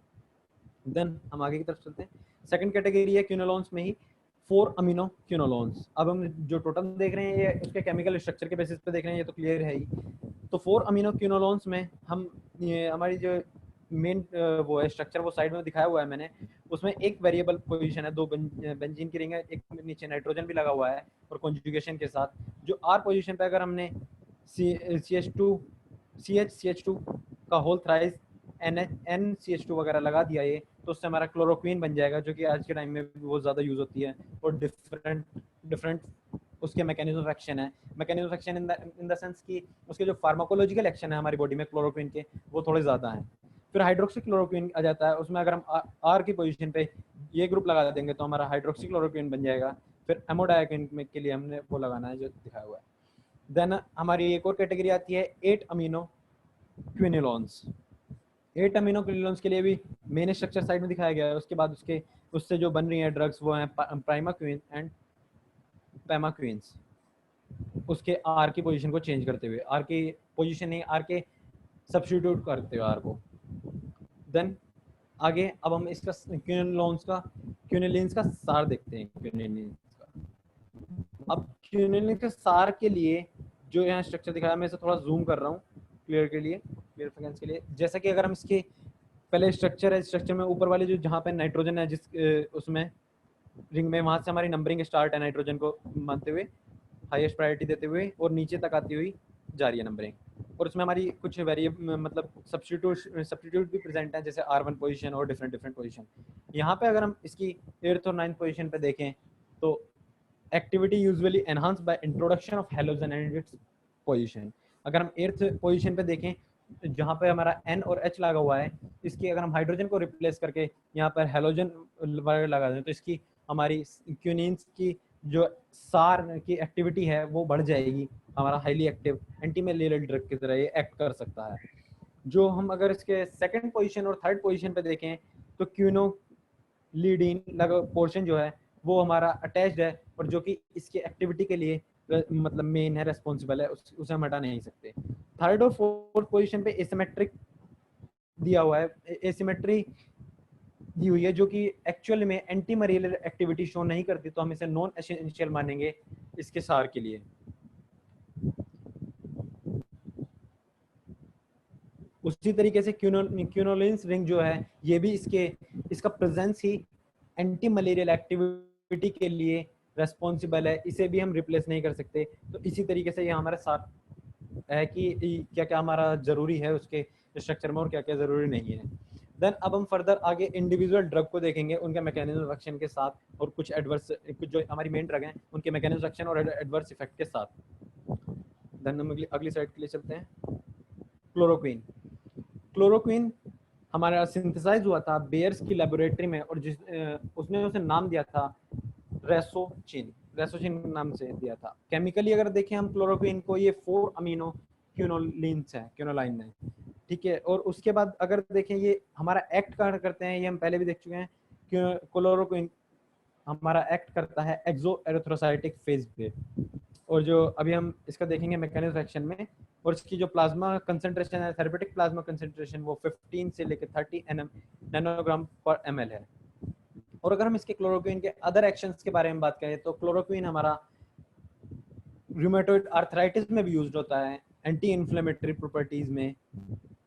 देन हम आगे की तरफ चलते हैं। सेकंड कैटेगरी है क्विनोलोन्स में ही 4 अमीनो क्विनोलोन्स। अब हम जो टोटल देख रहे हैं ये उसके केमिकल स्ट्रक्चर के बेसिस पे देख रहे हैं, ये तो क्लियर है ही। तो 4 अमीनो क्विनोलोन्स में हम ये हमारी जो मेन वो है स्ट्रक्चर वो साइड में दिखाया हुआ है मैंने, उसमें एक वेरिएबल पोजीशन है, 2 बेंजीन की रिंग है, एक नीचे नाइट्रोजन भी लगा हुआ है और कॉन्जुगेशन के साथ। जो R पोजीशन पे अगर हमने CH2 का होल थ्राइस NCH2 वगैरह लगा दिया ये, तो उससे हमारा क्लोरोक्वीन बन जाएगा, जो कि आज के टाइम में बहुत ज़्यादा यूज होती है। और डिफरेंट उसके मैकेनिज्म ऑफ एक्शन है। Mechanism of action in the sense कि उसके जो फार्माकोलॉजिकल एक्शन है हमारी बॉडी में क्लोरोक्वीन के, वो थोड़े ज़्यादा हैं। फिर हाइड्रोक्सी क्लोरोक्वीन आ जाता है, उसमें अगर हम R की पोजीशन पे ये ग्रुप लगा देंगे तो हमारा हाइड्रोक्सी क्लोरोक्वीन बन जाएगा। फिर एमोडायाक्विन के लिए हमने वो लगाना है जो दिखाया हुआ है। देन हमारी एक और कैटेगरी आती है 8 अमीनो क्विनोलोन्स। 8 अमीनो क्विनोलोन्स के लिए भी मेन स्ट्रक्चर साइड में दिखाया गया है। उसके बाद उससे जो बन रही हैं ड्रग्स वो हैं प्राइमाक्विन एंड पैमाक्विन्स, उसके R की पोजीशन को चेंज करते हुए, R की पोजीशन नहीं R के सब्स्टिट्यूट करते हुए R को। देन आगे अब हम इसका क्विनोलिन्स का सार देखते हैं। क्विनोलिन्स का अब क्विनोलिन के सार के लिए जो यहाँ स्ट्रक्चर दिखाया, मैं इसे थोड़ा जूम कर रहा हूँ क्लियरेंस के लिए। जैसा कि अगर हम इसके पहले स्ट्रक्चर है, स्ट्रक्चर में ऊपर वाले जो जहाँ पे नाइट्रोजन है जिस उसमें रिंग में, वहाँ से हमारी नंबरिंग स्टार्ट है नाइट्रोजन को मानते हुए, हाईएस्ट प्रायोरिटी देते हुए, और नीचे तक आती हुई जा रही है नंबरिंग। और उसमें हमारी कुछ मतलब सब्स्टिट्यूट भी प्रेजेंट है, जैसे R1 पोजीशन और डिफरेंट पोजीशन। यहाँ पे अगर हम इसकी 8th और 9th पोजीशन पे देखें तो activity usually enhance by introduction of halogen and its position. अगर हम 8th पोजीशन पे देखें जहाँ पे हमारा N और H लगा हुआ है, इसकी अगर हम हाइड्रोजन को रिप्लेस करके यहाँ पर हैलोजन लगा दें तो इसकी हमारी क्विनिन्स की जो सार की एक्टिविटी है वो बढ़ जाएगी। हमारा हाईली एक्टिव एंटीमैलेरियल ड्रग की तरह ये एक्ट कर सकता है। जो हम अगर इसके 2nd पोजीशन और 3rd पोजीशन पे देखें तो क्विनोलिडीन लगा पोर्शन जो है वो हमारा अटैच्ड है, और जो कि इसकी एक्टिविटी के लिए मतलब मेन है, रेस्पॉन्सिबल है, उसे हम हटा नहीं सकते। 3rd और 4th पोजीशन पे एसिमेट्रिक दिया हुआ है, एसिमेट्री दी हुई है जो कि एक्चुअल में एंटी मलेरियल एक्टिविटी शो नहीं करती, तो हम इसे नॉन एसेंशियल मानेंगे इसके सार के लिए। उसी तरीके से क्विनोलिन्स रिंग जो है ये भी इसका प्रेजेंस ही एंटी मलेरियल एक्टिविटी के लिए रेस्पॉन्सिबल है, इसे भी हम रिप्लेस नहीं कर सकते। तो इसी तरीके से ये हमारे साथ है कि क्या क्या हमारा जरूरी है उसके स्ट्रक्चर में और क्या क्या जरूरी नहीं है। देन अब हम फर्दर आगे इंडिविजुअल ड्रग को देखेंगे उनके मैकेनिज्म ऑफ एक्शन के साथ, और कुछ जो हमारी मेन ड्रग हैं उनके मैकेनिज्म ऑफ एक्शन और एडवर्स इफेक्ट के साथ। देन हम अगली साइड के लिए चलते हैं। क्लोरोक्वीन हमारा सिंथेसाइज हुआ था बेयर्स की लेबोरेटरी में, और उसने उसे नाम दिया था रेसोचिन नाम से दिया था। केमिकली अगर देखें हम क्लोरोक्वीन को, ये 4 अमीनो क्विनोलाइन है, ठीक है। और उसके बाद अगर देखें ये हमारा एक्ट करते हैं, ये हम पहले भी देख चुके हैं। क्लोरोक्वीन हमारा एक्ट करता है एक्सो एरिथ्रोसाइटिक फेज पे, और जो अभी हम इसका देखेंगे मैकेनिज्म एक्शन में। और इसकी जो प्लाज्मा कंसंट्रेशन है, थेरेपेटिक प्लाज्मा कंसंट्रेशन, वो 15 से लेकर 30 नैनोग्राम पर ml है। और अगर हम इसके क्लोरोक्वीन के अदर एक्शंस के बारे में बात करें तो क्लोरोक्वीन हमारा रूमेटॉइड आर्थराइटिस में भी यूज्ड होता है, एंटी इन्फ्लेमेटरी प्रॉपर्टीज में,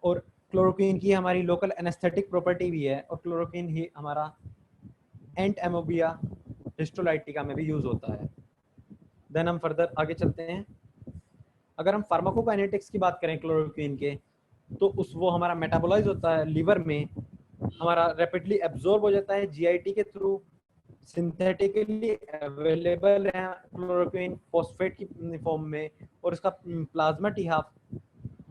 और क्लोरोक्वीन की हमारी लोकल एनेस्थेटिक प्रॉपर्टी भी है, और क्लोरोक्वीन ही हमारा एंट एमोबिया हिस्टोलाइटिका में भी यूज होता है। देन हम फर्दर आगे चलते हैं। अगर हम फार्माकोकाइनेटिक्स की बात करें क्लोरोक्वीन के, तो उस वो हमारा मेटाबोलाइज होता है लीवर में, हमारा रैपिडली एब्जॉर्ब हो जाता है जीआईटी के थ्रू, सिंथेटिकली अवेलेबल है क्लोरोक्वीन फॉस्फेट की फॉर्म में, और इसका प्लाज्मा टी हाफ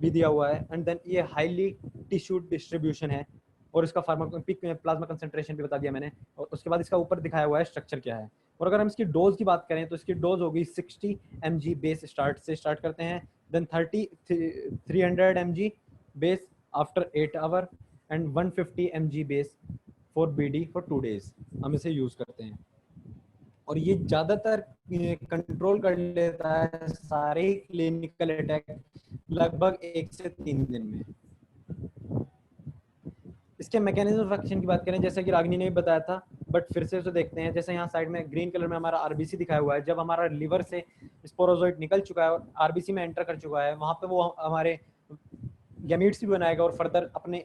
भी दिया हुआ है, एंड देन ये हाईली टिश्यू डिस्ट्रीब्यूशन है, और इसका फार्माकोपिक प्लाज्मा कंसंट्रेशन भी बता दिया मैंने, और उसके बाद इसका ऊपर दिखाया हुआ है स्ट्रक्चर क्या है। और अगर हम इसकी डोज की बात करें तो इसकी डोज होगी 60 mg बेस स्टार्ट करते हैं, then 300 mg base after 8 hour, and 150 mg base for BD for 2 days हम इसे यूज करते हैं। और ये ज्यादातर कंट्रोल कर लेता है सारे क्लिनिकल अटैक लगभग 1 से 3 दिन में। इसके मैकेनिज्म ऑफ एक्शन की बात करें, जैसे कि रागिनी ने भी बताया था, बट फिर से उसे देखते हैं। जैसे यहाँ साइड में ग्रीन कलर में हमारा आरबीसी दिखाया हुआ है, जब हमारा लिवर से स्पोरोजोइट निकल चुका है और आरबीसी में एंटर कर चुका है, वहाँ पे वो हमारे गैमीट्स भी बनाएगा और फर्दर अपने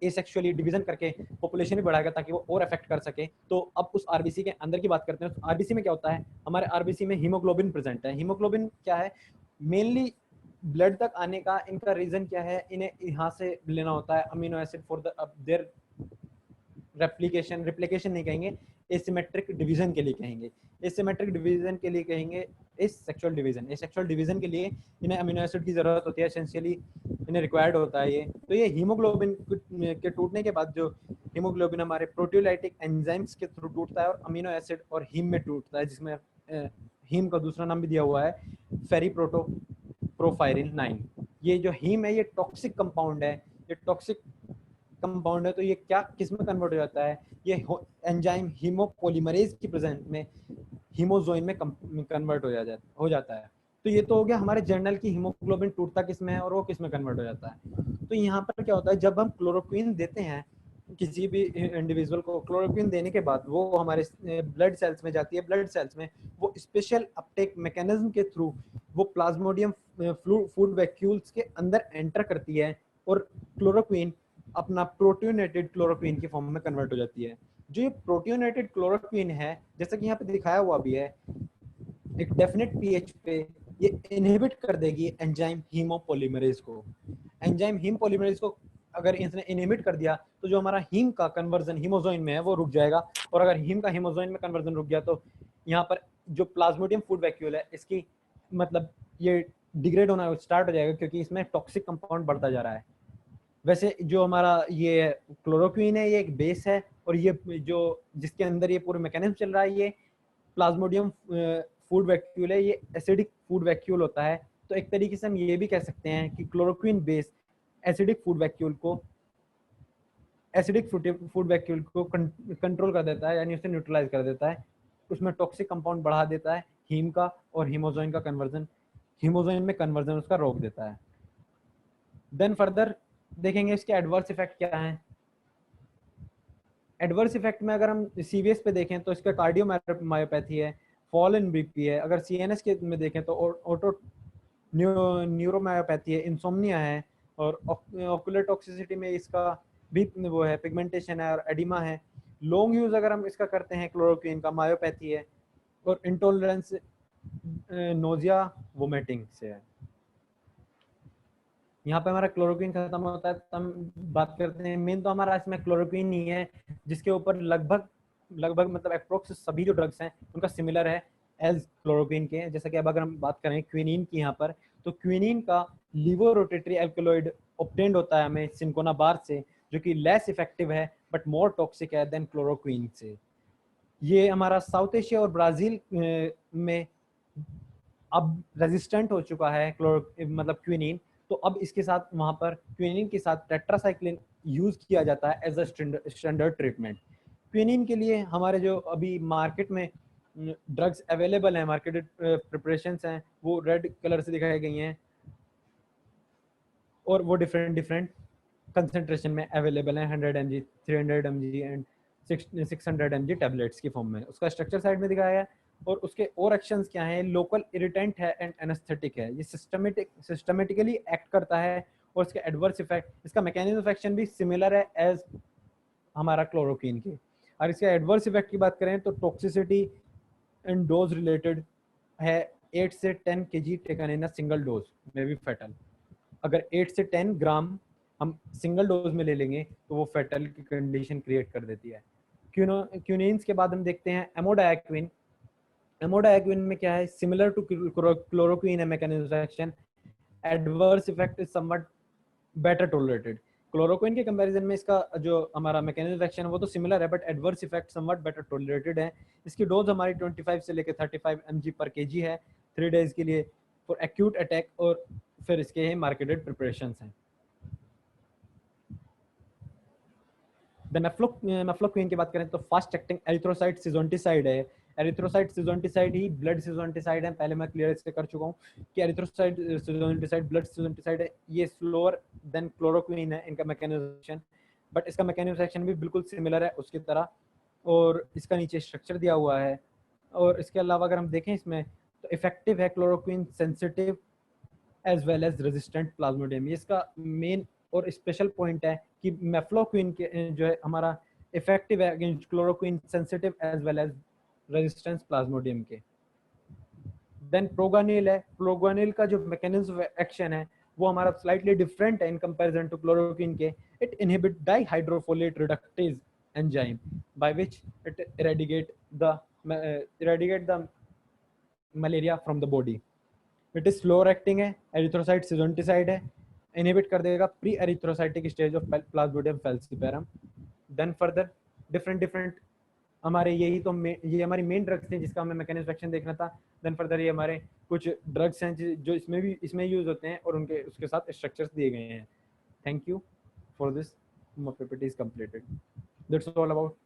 एसेक्सुअली डिवीजन करके पॉपुलेशन भी बढ़ाएगा ताकि वो और अफेक्ट कर सके। तो अब उस आरबीसी के अंदर की बात करते हैं। आरबीसी में क्या होता है, हमारे आरबीसी में हीमोग्लोबिन प्रेजेंट है। हीमोग्लोबिन क्या है, मेनली ब्लड तक आने का इनका रीजन क्या है, इन्हें यहाँ से लेना होता है amino acid for their replication नहीं कहेंगे, एसिमेट्रिक डिवीजन के लिए कहेंगे। एसिमेट्रिक डिवीजन के लिए कहेंगे एसेक्सुअल डिवीजन के लिए इन्हें अमीनो एसिड की जरूरत होती है, एसेंशियली इन्हें रिक्वायर्ड होता है ये। तो ये हीमोग्लोबिन के टूटने के बाद जो हीमोग्लोबिन हमारे प्रोटियोलाइटिक एंजाइम्स के थ्रू टूटता है और अमीनो एसिड और हीम में टूटता है, जिसमें हीम का दूसरा नाम भी दिया हुआ है फेरिप्रोटोप्रोफाइरिन 9। ये जो हीम है ये टॉक्सिक कंपाउंड है, तो ये क्या किस में कन्वर्ट हो जाता है, ये एंजाइम हीमोपोलीमरेज की प्रेजेंस में हीमोजोइन में कन्वर्ट हो जाता है। तो ये तो हो गया हमारे जर्नल की हीमोग्लोबिन टूटता किस में है और वो किस में कन्वर्ट हो जाता है। तो यहाँ पर क्या होता है, जब हम क्लोरोक्वीन देते हैं किसी भी इंडिविजुअल को, क्लोरोक्वीन देने के बाद वो हमारे ब्लड सेल्स में जाती है। ब्लड सेल्स में वो स्पेशल अपटेक मैकेनिज्म के थ्रू वो प्लाज्मोडियम फूड वैक्यूल्स के अंदर एंटर करती है और क्लोरोक्वीन अपना प्रोटीनेटेड क्लोरोक्वीन की फॉर्म में कन्वर्ट हो जाती है। जो ये प्रोटीनेटेड क्लोरोक्वीन है, जैसा कि यहाँ पे दिखाया हुआ भी है, एक डेफिनेट पीएच पे ये इनहिबिट कर देगी एंजाइम हीमोपोलीमरेज को। एंजाइम हीम पॉलीमरेज को अगर इसने इनहिबिट कर दिया तो जो हमारा हीम का कन्वर्जन हीमोजोइन में है वो रुक जाएगा, और अगर हीम का हीमोजोइन में कन्वर्जन रुक गया तो यहाँ पर जो प्लाज्मोडियम फूड वैक्यूल है इसकी मतलब ये डिग्रेड होना स्टार्ट हो जाएगा, क्योंकि इसमें टॉक्सिक कंपाउंड बढ़ता जा रहा है। वैसे जो हमारा ये क्लोरोक्वीन है ये एक बेस है, और ये जो जिसके अंदर ये पूरे मैकेनिज्म चल रहा है, ये प्लाज्मोडियम फूड वैक्यूल है, ये एसिडिक फूड वैक्यूल होता है। तो एक तरीके से हम ये भी कह सकते हैं कि chloroquine base acidic food vacuole को कंट्रोल कर देता है, यानी उसे न्यूट्रलाइज कर देता है। उसमें टॉक्सिक कंपाउंड बढ़ा देता है हीम का, और हीमोजोइन में कन्वर्जन उसका रोक देता है। देन फर्दर देखेंगे इसके एडवर्स इफेक्ट क्या हैं। एडवर्स इफेक्ट में अगर हम सीवीएस पे देखें तो इसका कार्डियोमायोपैथी है, फॉल इन बीपी है। अगर सीएनएस के में देखें तो ऑटो न्यूरोमायोपैथी है, इंसोम्निया है, और ऑक्यूलर टॉक्सिसिटी में इसका भी वो है, पिगमेंटेशन है और एडिमा है। लॉन्ग यूज अगर हम इसका करते हैं क्लोरोक्वीन का, मायोपैथी है, और इंटॉलरेंस नोजिया वोमिटिंग से है। यहाँ पे हमारा क्लोरोक्वीन खत्म होता है तो हम बात करते हैं, मेन तो हमारा इसमें क्लोरोक्वीन नहीं है, जिसके ऊपर लगभग मतलब अप्रोक्स सभी जो ड्रग्स हैं उनका सिमिलर है एज क्लोरोक्वीन के। जैसा कि अब अगर हम बात करें क्विनीन की यहाँ पर, तो क्विनीन का लीवो रोटेटरी एल्कलॉइड ऑब्टेन्ड होता है हमें सिंकोनाबार से, जो कि लेस इफेक्टिव है बट मोर टॉक्सिक है देन क्लोरोक्वीन से। ये हमारा साउथ एशिया और ब्राजील में अब रेजिस्टेंट हो चुका है मतलब क्विनीन, तो अब इसके साथ वहाँ पर क्विनीन के साथ टेट्रासाइक्लिन यूज किया जाता है as a standard treatment. Quinine के लिए हमारे जो अभी मार्केट में ड्रग्स अवेलेबल हैं, मार्केटेड प्रिपरेशंस हैं, वो रेड कलर से दिखाई गई हैं, और वो डिफरेंट कंसंट्रेशन में अवेलेबल हैं, 100 mg, 300 mg and 600 mg tablets की फॉर्म में। उसका स्ट्रक्चर साइड में दिखाया है। और उसके और एक्शंस क्या हैं? लोकल इरिटेंट है एंड एनेस्थेटिक है। ये सिस्टमेटिकली एक्ट करता है और इसके एडवर्स इफेक्ट, इसका मैकेनिज्म ऑफ एक्शन भी सिमिलर है एज हमारा क्लोरोक्वीन के। और इसके एडवर्स इफेक्ट की बात करें तो टॉक्सिसिटी इन डोज रिलेटेड है। 8 से 10 kg taken in a single dose में भी फेटल। अगर 8 से 10 ग्राम हम सिंगल डोज में ले लेंगे तो वो फेटल की कंडीशन क्रिएट कर देती है। क्यूनिन्स के बाद हम देखते हैं एमोडायाक्विन। एमोडायाक्विन में क्या है? सिमिलर टू क्लोरोक्वीन है mechanism of action. Adverse effect is somewhat better tolerated. Chloroquine के कंपैरिजन में इसका जो हमारा मैकेनिज्म ऑफ एक्शन है वो तो सिमिलर है, but adverse effect somewhat better tolerated है। इसकी डोज हमारी 25 से लेकर 35 mg पर kg है 3 डेज के लिए फॉर एक्यूट अटैक, और फिर इसके मार्केटेड प्रिपरेशंस हैं। नेफ्लोक्वीन की बात करें तो फास्ट एक्टिंग एरिथ्रोसाइट सिजोंटिसाइड है। एरिथ्रोसाइट सिजोंटिसाइड ही ब्लड सिजोंटिसाइड है। पहले मैं क्लियर इससे कर चुका हूँ कि एरिथ्रोसाइट सिजोंटिसाइड ब्लड सिजोंटिसाइड है। ये स्लोअर देन क्लोरोक्वीन है इनका मैकेनिज्म, बट इसका मैकेनिज्म एक्शन भी बिल्कुल सिमिलर है उसकी तरह, और इसका नीचे स्ट्रक्चर दिया हुआ है। और इसके अलावा अगर हम देखें इसमें तो इफेक्टिव है chloroquine sensitive as well as resistant plasmodium. ये इसका मेन और स्पेशल पॉइंट है कि मेफ्लोक्विन के जो है हमारा इफेक्टिव है against chloroquine sensitive as well as resistance plasmodium के। देन प्रोगानिल है। प्रोगानिल का जो मैकेनिज्म ऑफ एक्शन है वो हमारा स्लाइटली डिफरेंट है इन कंपैरिजन टू क्लोरोक्विन के। It inhibit dihydrofolate reductase enzyme by which it eradicate the malaria from the body. It is slower acting है, एरिथ्रोसाइट सिजोंटिसाइड है, इनहिबिट कर देगा pre erythrocytic stage of plasmodium falciparum. Then further different हमारे यही तो ये हमारी मेन ड्रग्स थी जिसका हमें मैकेनिज्म एक्शन देखना था। देन फर्दर ये हमारे कुछ ड्रग्स हैं जो इसमें यूज होते हैं और उनके उसके साथ स्ट्रक्चर्स दिए गए हैं। Thank you for this, my PPT is completed. That's all about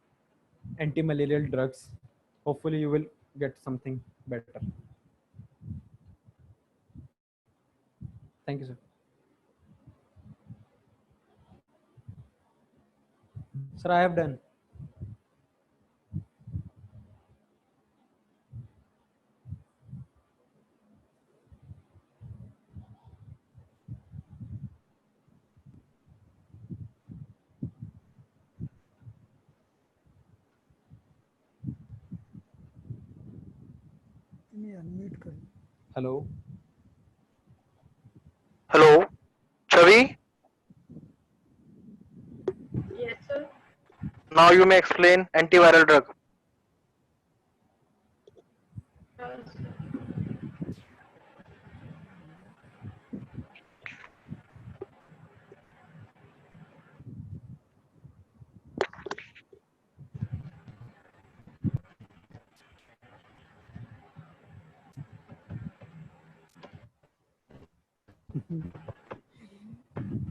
anti-malarial drugs. Hopefully you will get something better. Thank you, sir. Sir, I have done.
Unmute कर।
Hello.
Hello, Chavi.
Yes, sir.
Now you may explain antiviral drug.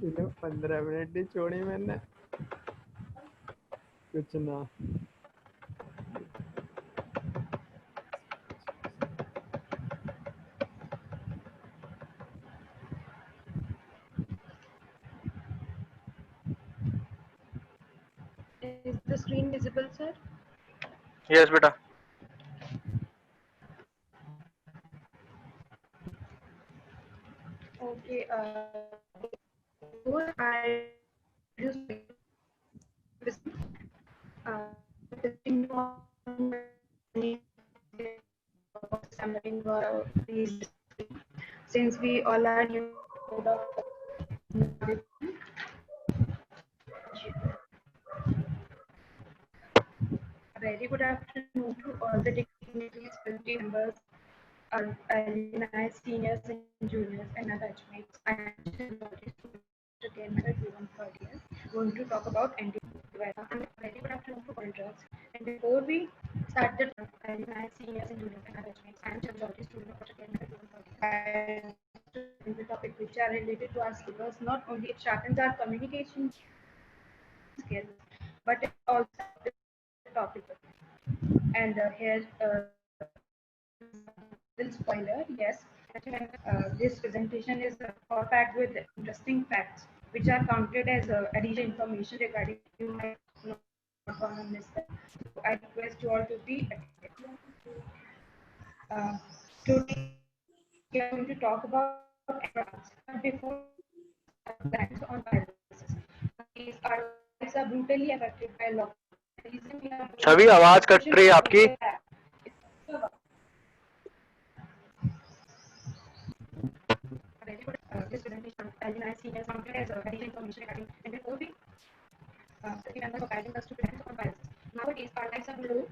इन्हें 15 minute ही छोड़ी मैंने, कुछ ना।
Is the screen visible, sir?
Yes, beta.
Okay. Before I use testing on something or since we all are new very good afternoon to all the dignitaries, faculty members, alumni, seniors and juniors and other batchmates. I am again going to talk about antiviral. Very good afternoon to all drugs. And before we start the alumni, seniors and juniors and other batchmates, I am Chandrawati, student of again the topic which are related to our syllabus. Not only it sharpens our communication skills, but it also the topic. And here, little spoiler, yes, this presentation is packed with interesting facts, which are counted as additional information regarding you might not want to miss them. So I request you all to be attentive. Today we are going to talk about drugs, but before plans on viruses. These our lives are brutally affected by lockdown. The reason we are doing
छवि आवाज cut
social
रही है आपकी।
very good. This presentation, as I see, has counted as a very information regarding and before we the members of guiding us to prevent on viruses. Nowadays, our lives are blue.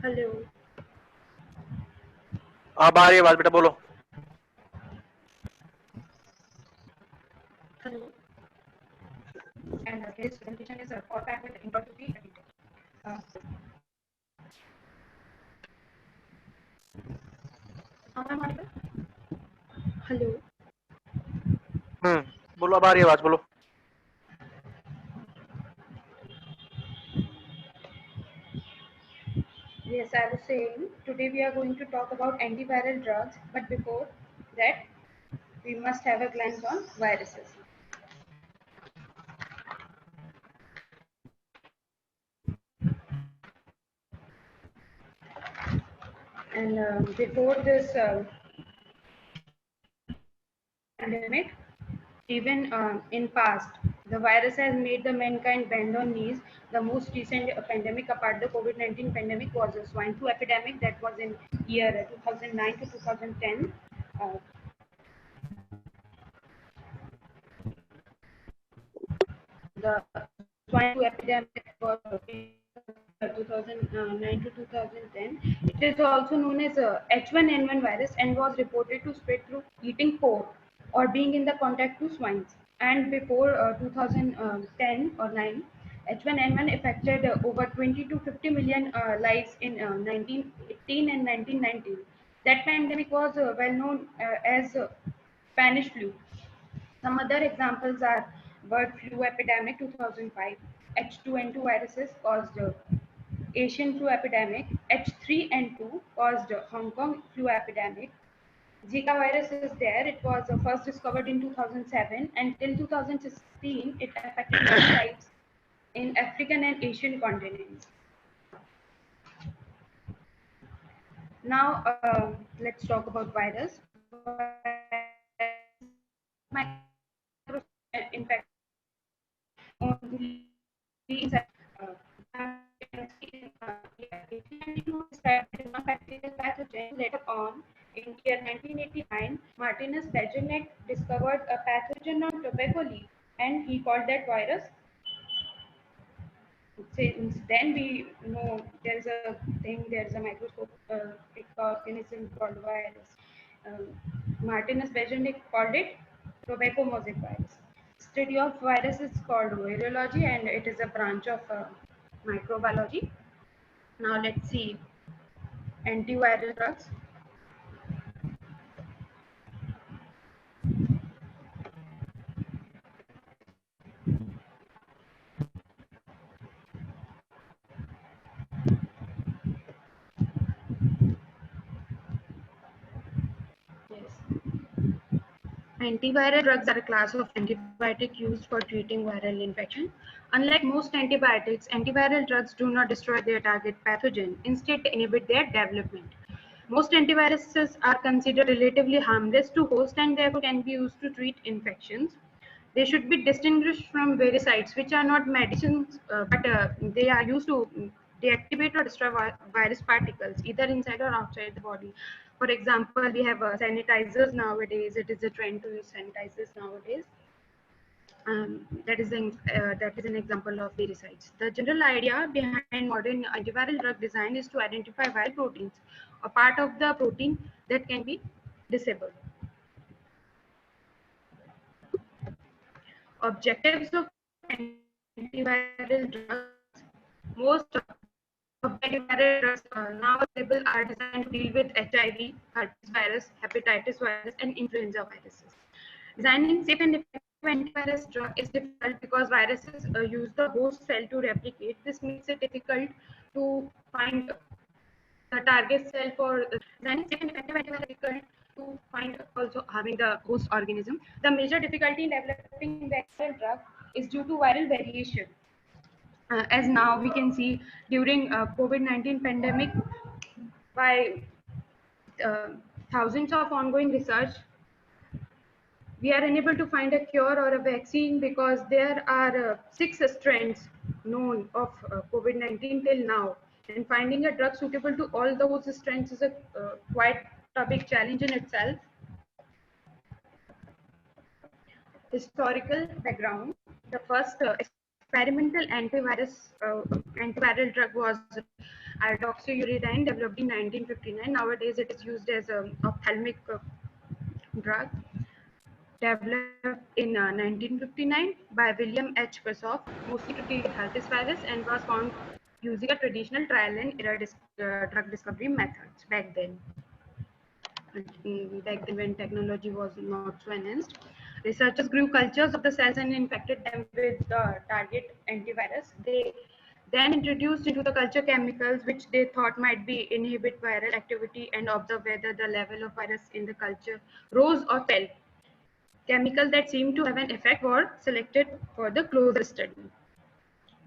Hello.
अब आ रही है आवाज बेटा, बोलो।
Hello. And this presentation is all packed with input to be edited. Am I audible? Hello.
बोलो, अब आ रही है आवाज, बोलो।
Yes, I was saying today we are going to talk about antiviral drugs, but before that, we must have a glance on viruses. And before this pandemic, even in past, the virus has made the mankind bend on knees. The most recent pandemic apart the COVID-19 pandemic was a swine flu epidemic that was in year 2009 to 2010. The swine flu epidemic was 2009 to 2010. It is also known as H1N1 virus and was reported to spread through eating pork or being in the contact to swines. And before 2010 or 9, H1N1 affected over 20 to 50 million lives in 1918 and 1919. That pandemic was well known as Spanish flu. Some other examples are bird flu epidemic 2005, H2N2 viruses caused Asian flu epidemic, H3N2 caused Hong Kong flu epidemic. Zika virus is there. It was first discovered in 2007 and till 2016 it affected many lives in African and Asian continents. Now let's talk about virus. Infection only inside bacterial pathogen. Later on, in year 1989, Martinus Bejernek discovered a pathogen on tobacco leaf, and he called that virus. Since then, we know there's a thing, there's a microscopic organism called virus. Martinus Bejernek called it tobacco mosaic virus. Study of virus is called virology, and it is a branch of microbiology. Now let's see antiviral drugs. Antiviral drugs are a class of antibiotic used for treating viral infection. Unlike most antibiotics, antiviral drugs do not destroy their target pathogen. Instead, they inhibit their development. Most antiviruses are considered relatively harmless to host and therefore can be used to treat infections. They should be distinguished from virucides, which are not medicines, but they are used to deactivate or destroy virus particles, either inside or outside the body. For example, we have sanitizers nowadays. It is a trend to use sanitizers nowadays. That is an example of virucides. The general idea behind modern antiviral drug design is to identify viral proteins, a part of the protein that can be disabled. Objectives of antiviral drugs. Most of the antiviral drugs now available are designed to deal with HIV, herpes virus, hepatitis virus, and influenza viruses. Designing safe and effective antivirus drug is difficult because viruses use the host cell to replicate. This makes it difficult to find the target cell for designing safe and effective antiviral difficult to find also having the host organism. The major difficulty in developing the actual drug is due to viral variation. as now we can see during COVID-19 pandemic, by uh, thousands of ongoing research, we are unable to find a cure or a vaccine because there are 6 strands known of COVID-19 till now. And finding a drug suitable to all those strands is a quite a big challenge in itself. Historical background: the first experimental antiviral drug was hydroxyuridine, developed in 1959. Nowadays, it is used as an ophthalmic drug. Developed in 1959 by William H. Persoff, mostly to treat herpes virus, and was found using a traditional trial and error drug discovery methods back then. Back then, when technology was not so enhanced, researchers grew cultures of the cells and infected them with the target antivirus. They then introduced into the culture chemicals which they thought might be inhibit viral activity and observe whether the level of virus in the culture rose or fell. Chemicals that seemed to have an effect were selected for the closer study.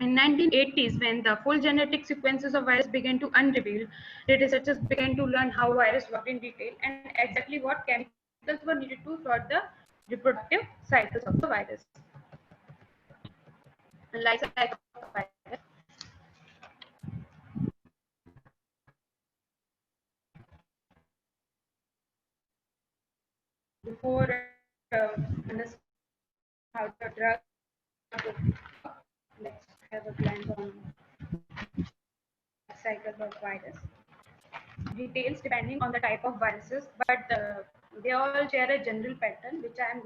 In 1980s, when the full genetic sequences of virus began to unreveal, the researchers began to learn how virus worked in detail and exactly what chemicals were needed to for the reproductive cycles of the virus. Life cycle of the virus. Before understanding how the drug, let's have a glance on cycles of virus. Details depending on the type of viruses, but they all share a general pattern, which I am.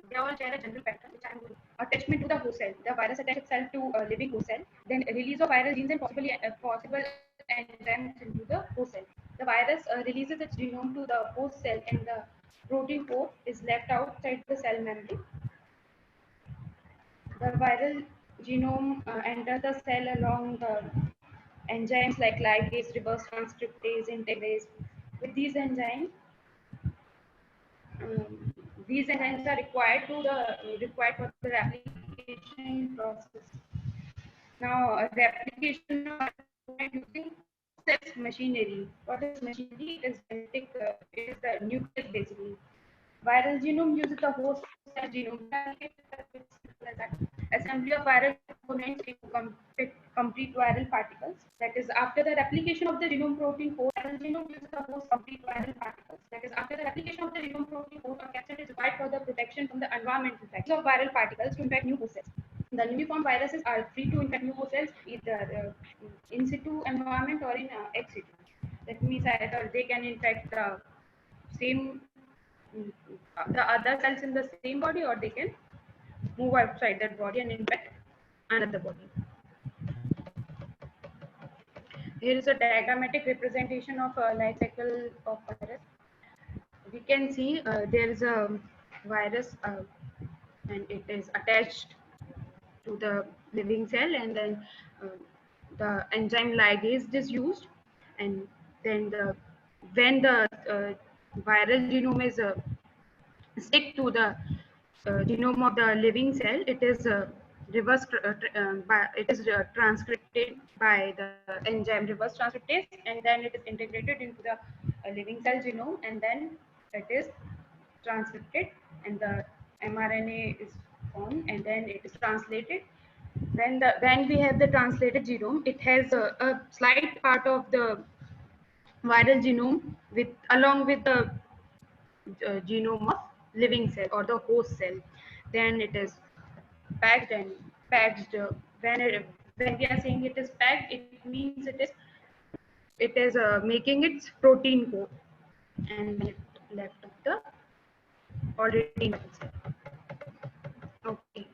They all share a general pattern, which I am. Attachment to the host cell. The virus attaches itself to a living host cell. Then release of viral genes and possible enzymes into the host cell. The virus releases its genome to the host cell, and the protein core is left outside the cell membrane. The viral genome enters the cell along the enzymes like ligase, reverse transcriptase, integrase. With um, these enzymes are required for the replication process. Now, replication of using process machinery. What is machinery? It is genetic. It is the nucleus basically. Viral genome uses the host cell genome. Assembly of viral components into complete viral particles. That is, after the replication of the genome protein code, viral genome uses the host complete viral particles. That is, after the replication of the genome protein code, a capsid is required for the protection from the environmental effects of viral particles to infect new host cells. The newly formed viruses are free to infect new host cells either in situ environment or in ex situ. That means either they can infect the same the other cells in the same body, or they can move outside that body and infect another body. Here is a diagrammatic representation of a life cycle of virus. We can see there is a virus and it is attached to the living cell, and then the enzyme ligase is used, and then when the viral genome is stick to the genome of the living cell, it is transcripted by the enzyme reverse transcriptase, and then it is integrated into the living cell genome, and then it is transcripted, and the mRNA is formed, and then it is translated. When we have the translated genome, it has a slight part of the viral genome along with the genome of living cell or the host cell. Then it is packed and packaged. When we are saying it is packed, it means it is making its protein code, and then it left of the already living cell. Okay.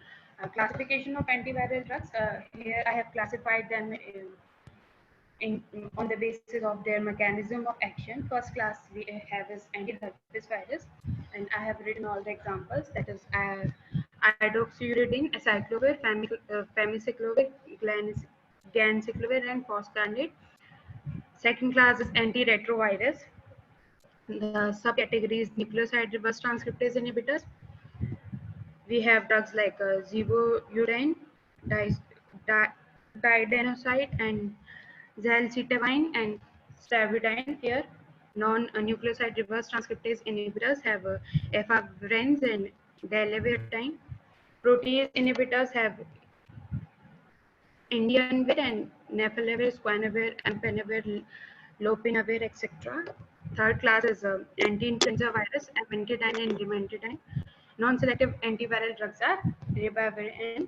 Classification of antiviral drugs. Here I have classified them on the basis of their mechanism of action. First class we have is anti-herpes virus, and I have written all the examples. That is hydroxyuridine, acyclovir, famiciclovir, ganciclovir, and foscarnet. Second class is antiretrovirus. The subcategory is nucleoside reverse transcriptase inhibitors. We have drugs like zevourine, diadenoside and zalcitabine and stavudine. Here, non-nucleoside reverse transcriptase inhibitors have efavirenz and delavirdine. Protease inhibitors have indianavir and neflavir, squanavir, empanavir, lopinavir, etc. Third class is anti-influenza virus, amantadine and rimantadine. Non-selective antiviral drugs are ribavirin and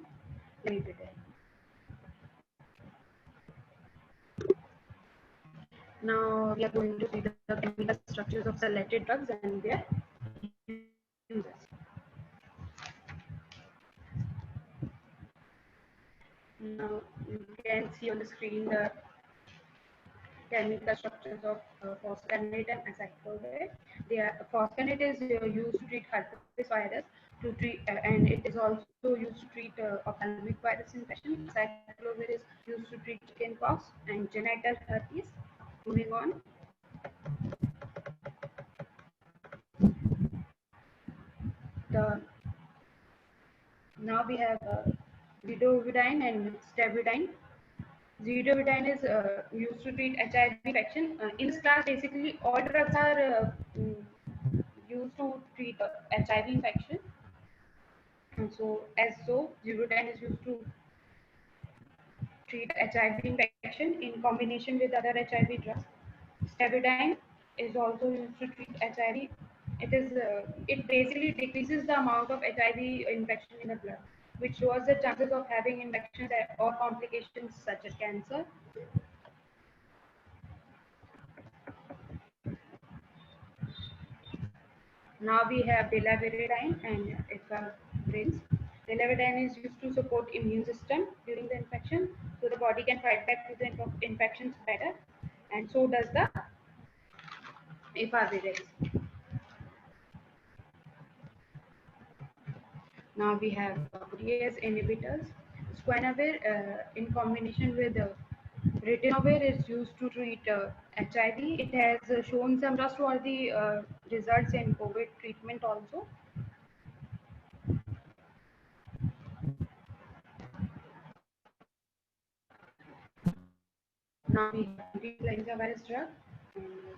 lamivudine. Now we are going to see the chemical structures of selected drugs and their uses. Now you can see on the screen the chemical structures of foscarnet and acyclovir. Foscarnet is used to treat herpes virus, and it is also used to treat ophthalmic virus infection. Acyclovir is used to treat chickenpox and genital herpes. Moving on. Now we have zidovudine and stavudine. Zidovudine is used to treat HIV infection. In this class, basically all drugs are used to treat HIV infection. And so, zidovudine is used to treat HIV infection in combination with other HIV drugs. Stavudine is also used to treat HIV. It basically decreases the amount of HIV infection in the blood, which lowers the chances of having infections or complications such as cancer. Now we have delavirdine and efavirenz. Delavirdine is used to support immune system during the infection, so the body can fight back with the infections better, and so does the efavirenz. Now we have protease inhibitors. Squanavir in combination with ritonavir is used to treat HIV. It has shown some trustworthy results in COVID treatment also. Now we have influenza virus drug.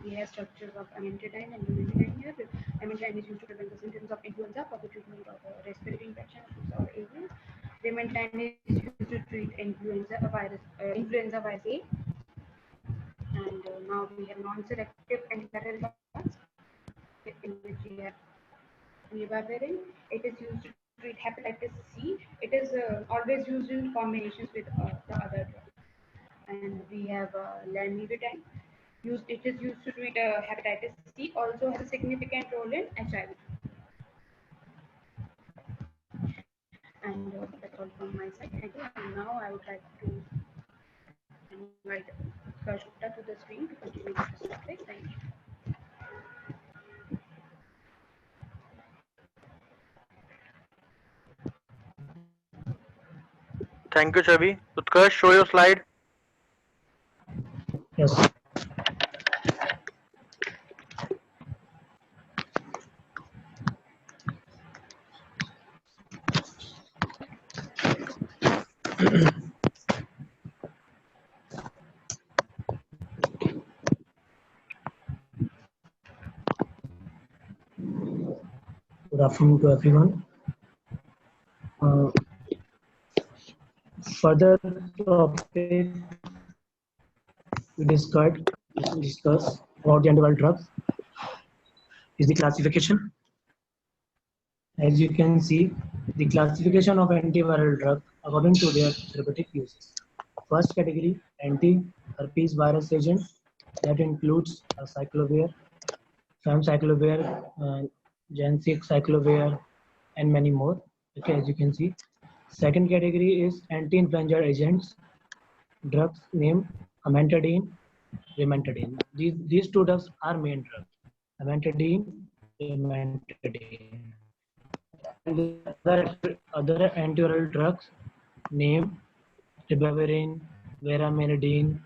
We have structures of amantadine and rimantadine here. Amantadine is used to prevent the symptoms of influenza for the treatment of respiratory infections or avian. Rimantadine is used to treat influenza virus A. And now we have non-selective antiviral drugs, in which we have ribavirin. It is used to treat hepatitis C. It is always used in combinations with the other drugs. And we have lamivudine. It is used to treat hepatitis C. Also has a significant role in HIV. And that's all from my side. Thank you. And now I would like to invite Utkarsh Gupta to the screen to continue with this topic. Thank you.
Thank you, Chavi. Utkarsh, show your slide.
Yes. Good afternoon to everyone. Further topic we discuss about the antiviral drugs is the classification. As you can see, the classification of antiviral drugs according to their therapeutic uses. First category, anti-herpes virus agent, that includes acyclovir, famciclovir, ganciclovir, and many more. Okay, as you can see. Second category is anti-influenza agents, drugs named amantadine, rimantadine. These two drugs are main drugs, amantadine, rimantadine. And the other antiviral drugs named ribavirin, veramycin,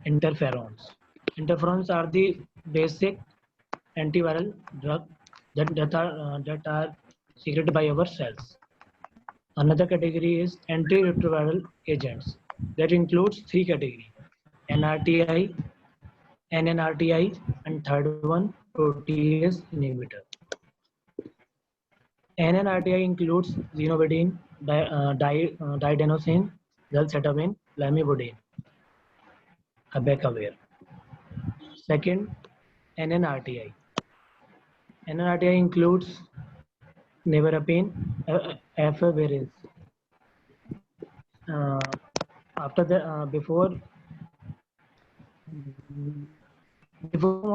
interferons. Interferons are the basic antiviral drug that are secreted by our cells. Another category is antiretroviral agents. That includes three categories: NRTI, NNRTI, and third one protease inhibitor. NNRTI includes zenobidine, diadenosine, zolcetabine, lamivudine, abacavir. Second, NNRTI. NNRTI includes nevirapine, efavirenz. After the before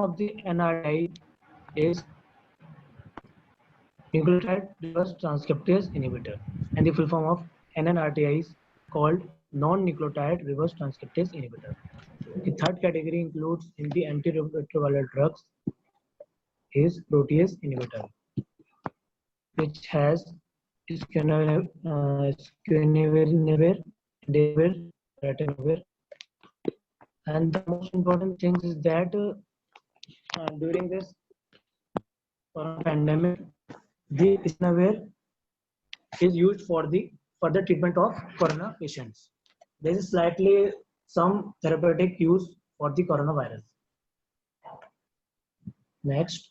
of the NRTI is nucleotide reverse transcriptase inhibitor, and the full form of NNRTI is called non-nucleotide reverse transcriptase inhibitor. The third category includes in the antiretroviral drugs is protease inhibitor, which has isquinavir, entecavir, ritonavir. And the most important thing is that during this corona pandemic, the isquinavir is used for the further treatment of corona patients. There is slightly some therapeutic use for the coronavirus. Next,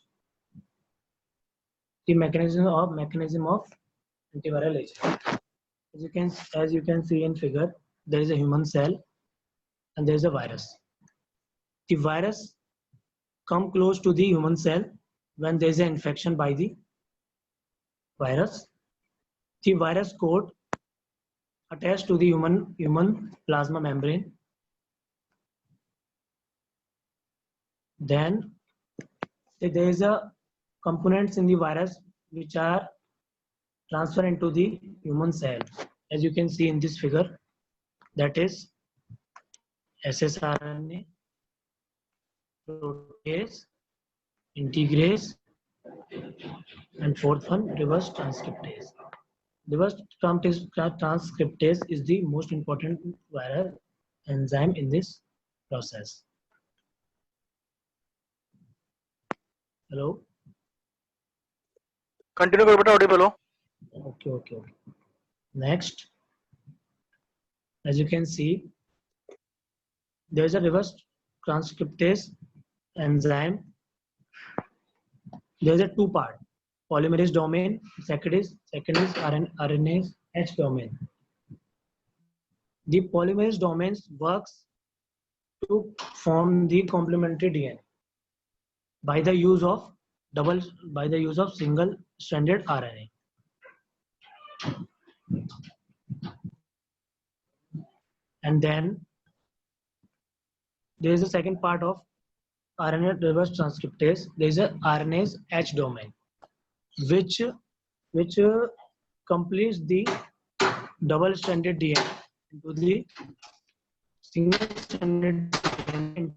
the mechanism of antiviral agent. As you can see in figure, there is a human cell and there is a virus. The virus come close to the human cell when there is an infection by the virus. The virus coat attached to the human plasma membrane. Then there is a components in the virus which are transferred into the human cell. As you can see in this figure, that is ssRNA, protease, integrase, and fourth one reverse transcriptase. Reverse transcriptase is the most important viral enzyme in this process. Hello?
Continue करो बेटा, Audible हो.
Okay. Next, as you can see, there is a reverse transcriptase enzyme. There is a two-part polymerase domain. Second is RNase H domain. The polymerase domains works to form the complementary DNA by the use of single-stranded RNA. And then there is a second part of RNA reverse transcriptase. There is a RNase H domain, which completes the double-stranded DNA into the single-stranded DNA.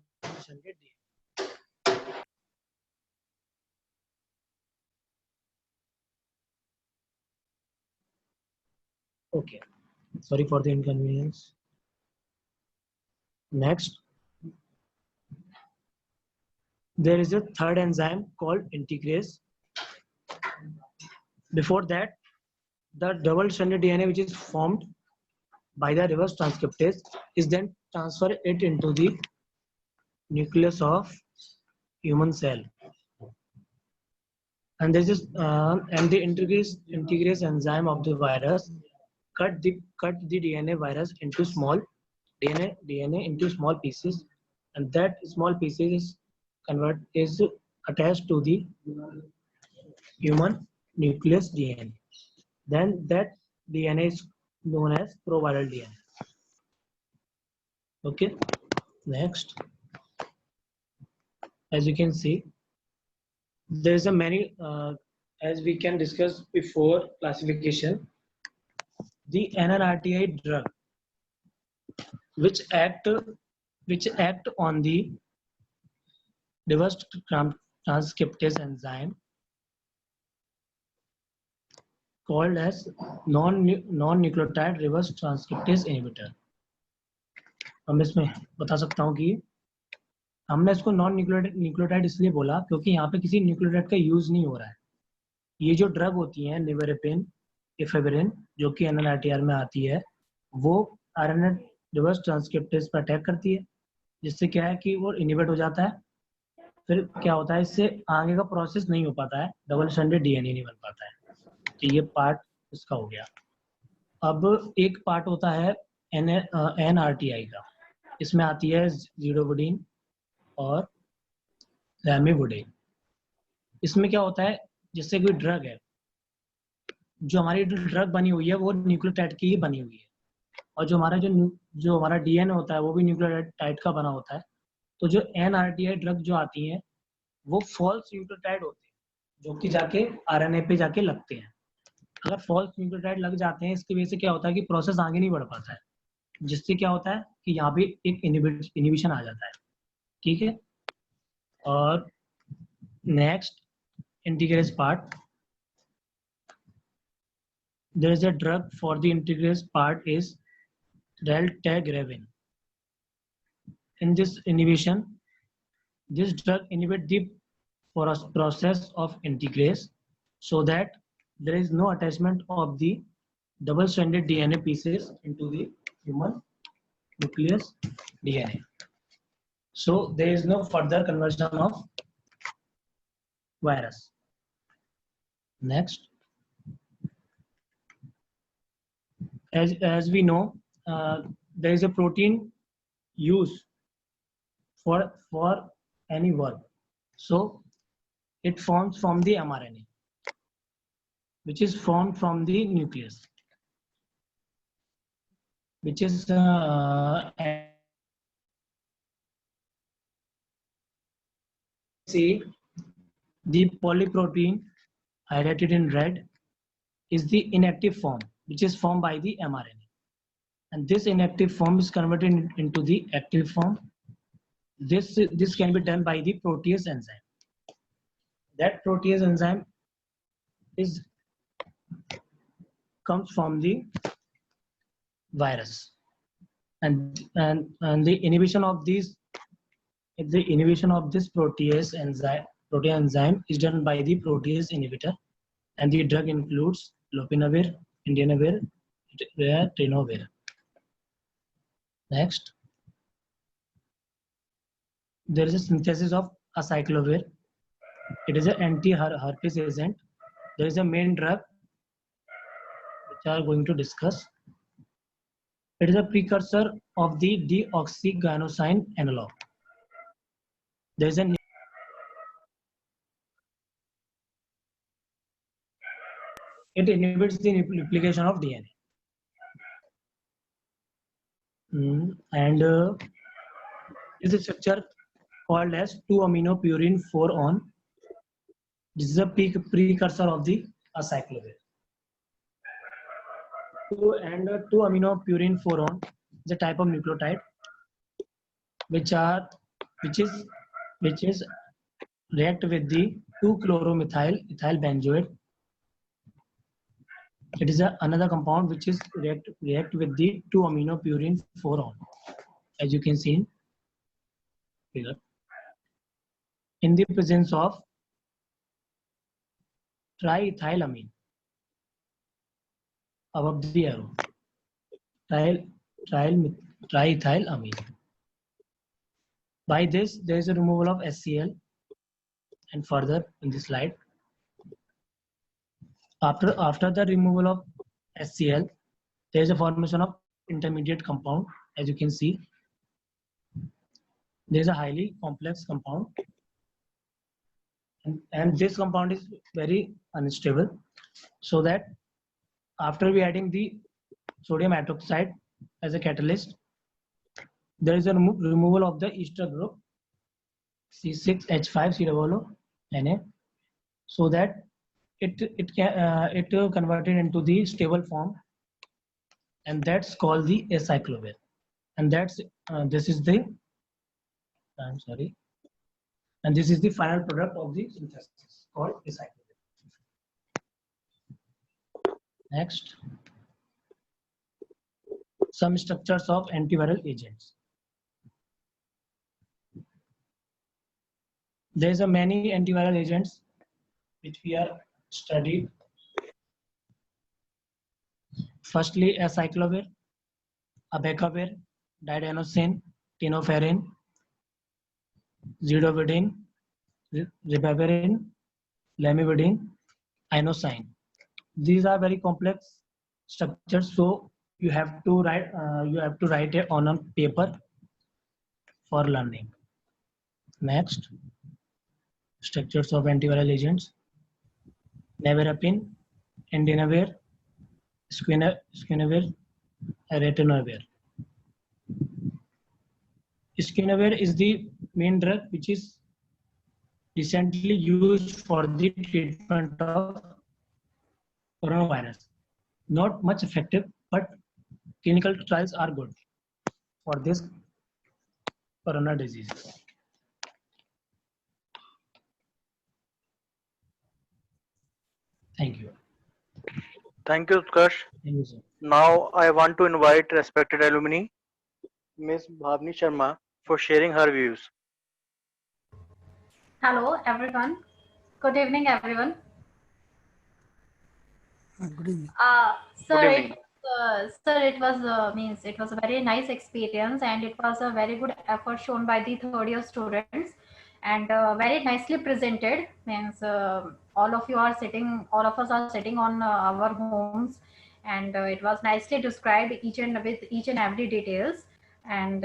Okay, sorry for the inconvenience. Next, there is a third enzyme called integrase. Before that, the double-stranded DNA which is formed by the reverse transcriptase is then transferred it into the nucleus of human cell. And this is and the integrase enzyme of the virus cut the DNA virus into small DNA into small pieces, and that small pieces is attached to the human nucleus DNA. Then that DNA is known as proviral DNA. Okay, next, as you can see, there is a many as we can discuss before classification. The NNRTI drug which act on the reverse transcriptase enzyme called as non-nucleotide reverse transcriptase inhibitor. अब मैं इसमें बता सकता हूँ कि हमने इसको non nucleotide इसलिए बोला क्योंकि यहाँ पे किसी न्यूक्लियोटाइड का यूज नहीं हो रहा है. ये जो ड्रग होती है निवेरेपिन, इफेब्रिन जो कि NNRTR में आती है, वो RNA रिवर्स ट्रांसक्रिप्टेज पर अटैक करती है, जिससे क्या है कि वो इनिबिट हो जाता है। फिर क्या होता है, इससे आगे का प्रोसेस नहीं हो पाता है, डबल स्ट्रैंडेड DNA नहीं बन पाता है। तो ये पार्ट इसका हो गया। अब एक पार्ट होता है NRTI का, इसमें आती है ज़िडोवुडीन और लैमिवुडीन। इसमें क्या होता है, जैसे कोई ड्रग है, जो हमारी ड्रग बनी हुई है वो न्यूक्लियोटाइड की ही बनी हुई है, और जो हमारा DNA होता है वो भी न्यूक्लियोटाइड का बना होता है। तो जो NRTI ड्रग जो आती हैं वो फॉल्स न्यूक्लियोटाइड होते हैं, जो कि जाके RNA पे जाके लगते हैं। अगर फॉल्स न्यूक्लियोटाइड लग जाते हैं, इसकी वजह से क्या होता है कि प्रोसेस आगे नहीं बढ़ पाता है, जिससे क्या होता है कि यहाँ पे एक इनिबिशन आ जाता है। ठीक है, और next integrase part, there is a drug for the integrase part is reltegravin. In this inhibition, this drug inhibits the process of integrase so that there is no attachment of the double-stranded DNA pieces into the human nucleus DNA. So there is no further conversion of virus. Next, as we know, there is a protein used for any work. So it forms from the mRNA, which is formed from the nucleus, which is see the polyprotein highlighted in red is the inactive form, which is formed by the mRNA, and this inactive form is converted into the active form. This can be done by the protease enzyme. That protease enzyme comes from the virus, and the inhibition of this protease enzyme is done by the protease inhibitor, and the drug includes lopinavir, indinavir, tenofovir. Next, there is a synthesis of acyclovir. It is an anti-herpes agent. There is a main drug which we are going to discuss. It is a precursor of the deoxygynosine analog. There is a it inhibits the replication of DNA. And this is a structure called as 2-aminopurine 4-on. This is a precursor of the acyclovir. 2-aminopurine 4-on is a type of nucleotide which is react with the 2-chloromethyl ethyl benzoate. It is another compound which is react with the 2-aminopurine 4-on, as you can see in figure. In the presence of triethylamine above the arrow, triethylamine. By this, there is a removal of HCl, and further in the slide, after the removal of HCl, there is a formation of intermediate compound. As you can see, there is a highly complex compound, and this compound is very unstable, so that after we adding the sodium hydroxide as a catalyst, there is a removal of the ester group C6H5COO-Na, so that it converted into the stable form, and that's called the acyclovir. And that's this is the and this is the final product of the synthesis called acyclovir. Next, some structures of antiviral agents. There's a many antiviral agents which we are studied. Firstly, acyclovir, abacavir, diadenosine, tenofovir, zidovudine, ribavirin, lamivudine, inosine. These are very complex structures, so you have to write it on a paper for learning. Next, structures of antiviral agents: nevirapine, indinavir, squinavir, ritonavir. Squinavir is the main drug which is recently used for the treatment of coronavirus. Not much effective, but clinical trials are good for this corona disease. Thank you.
Thank you, Utkarsh.
Thank you, sir.
Now I want to invite respected alumni, Ms. Bhavni Sharma, for sharing her views.
Hello, everyone. Good evening, everyone.
Good evening.
Sir,
Good evening.
it was a very nice experience, and it was a very good effort shown by the third year students, and very nicely presented. All of us are sitting on our homes, and it was nicely described with each and every details, and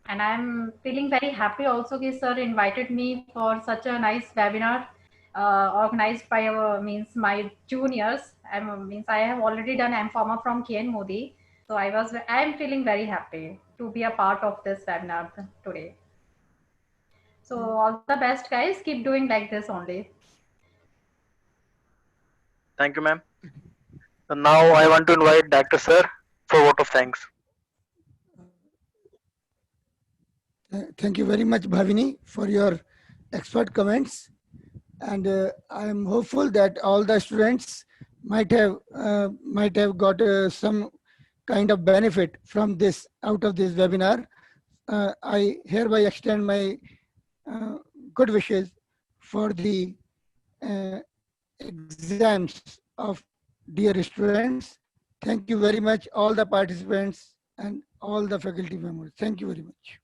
I'm feeling very happy also that sir invited me for such a nice webinar organized by my juniors. I have already done M.Pharma from KN Modi, so I am feeling very happy to be a part of this webinar today. So all the best, guys. Keep doing like this only.
Thank you, ma'am. And now I want to invite Dr. Sir for vote of thanks.
Thank you very much, Bhavini, for your expert comments. And I am hopeful that all the students might have got some kind of benefit from this out of this webinar. I hereby extend my good wishes for the exams of dear students. Thank you very much, all the participants and all the faculty members. Thank you very much.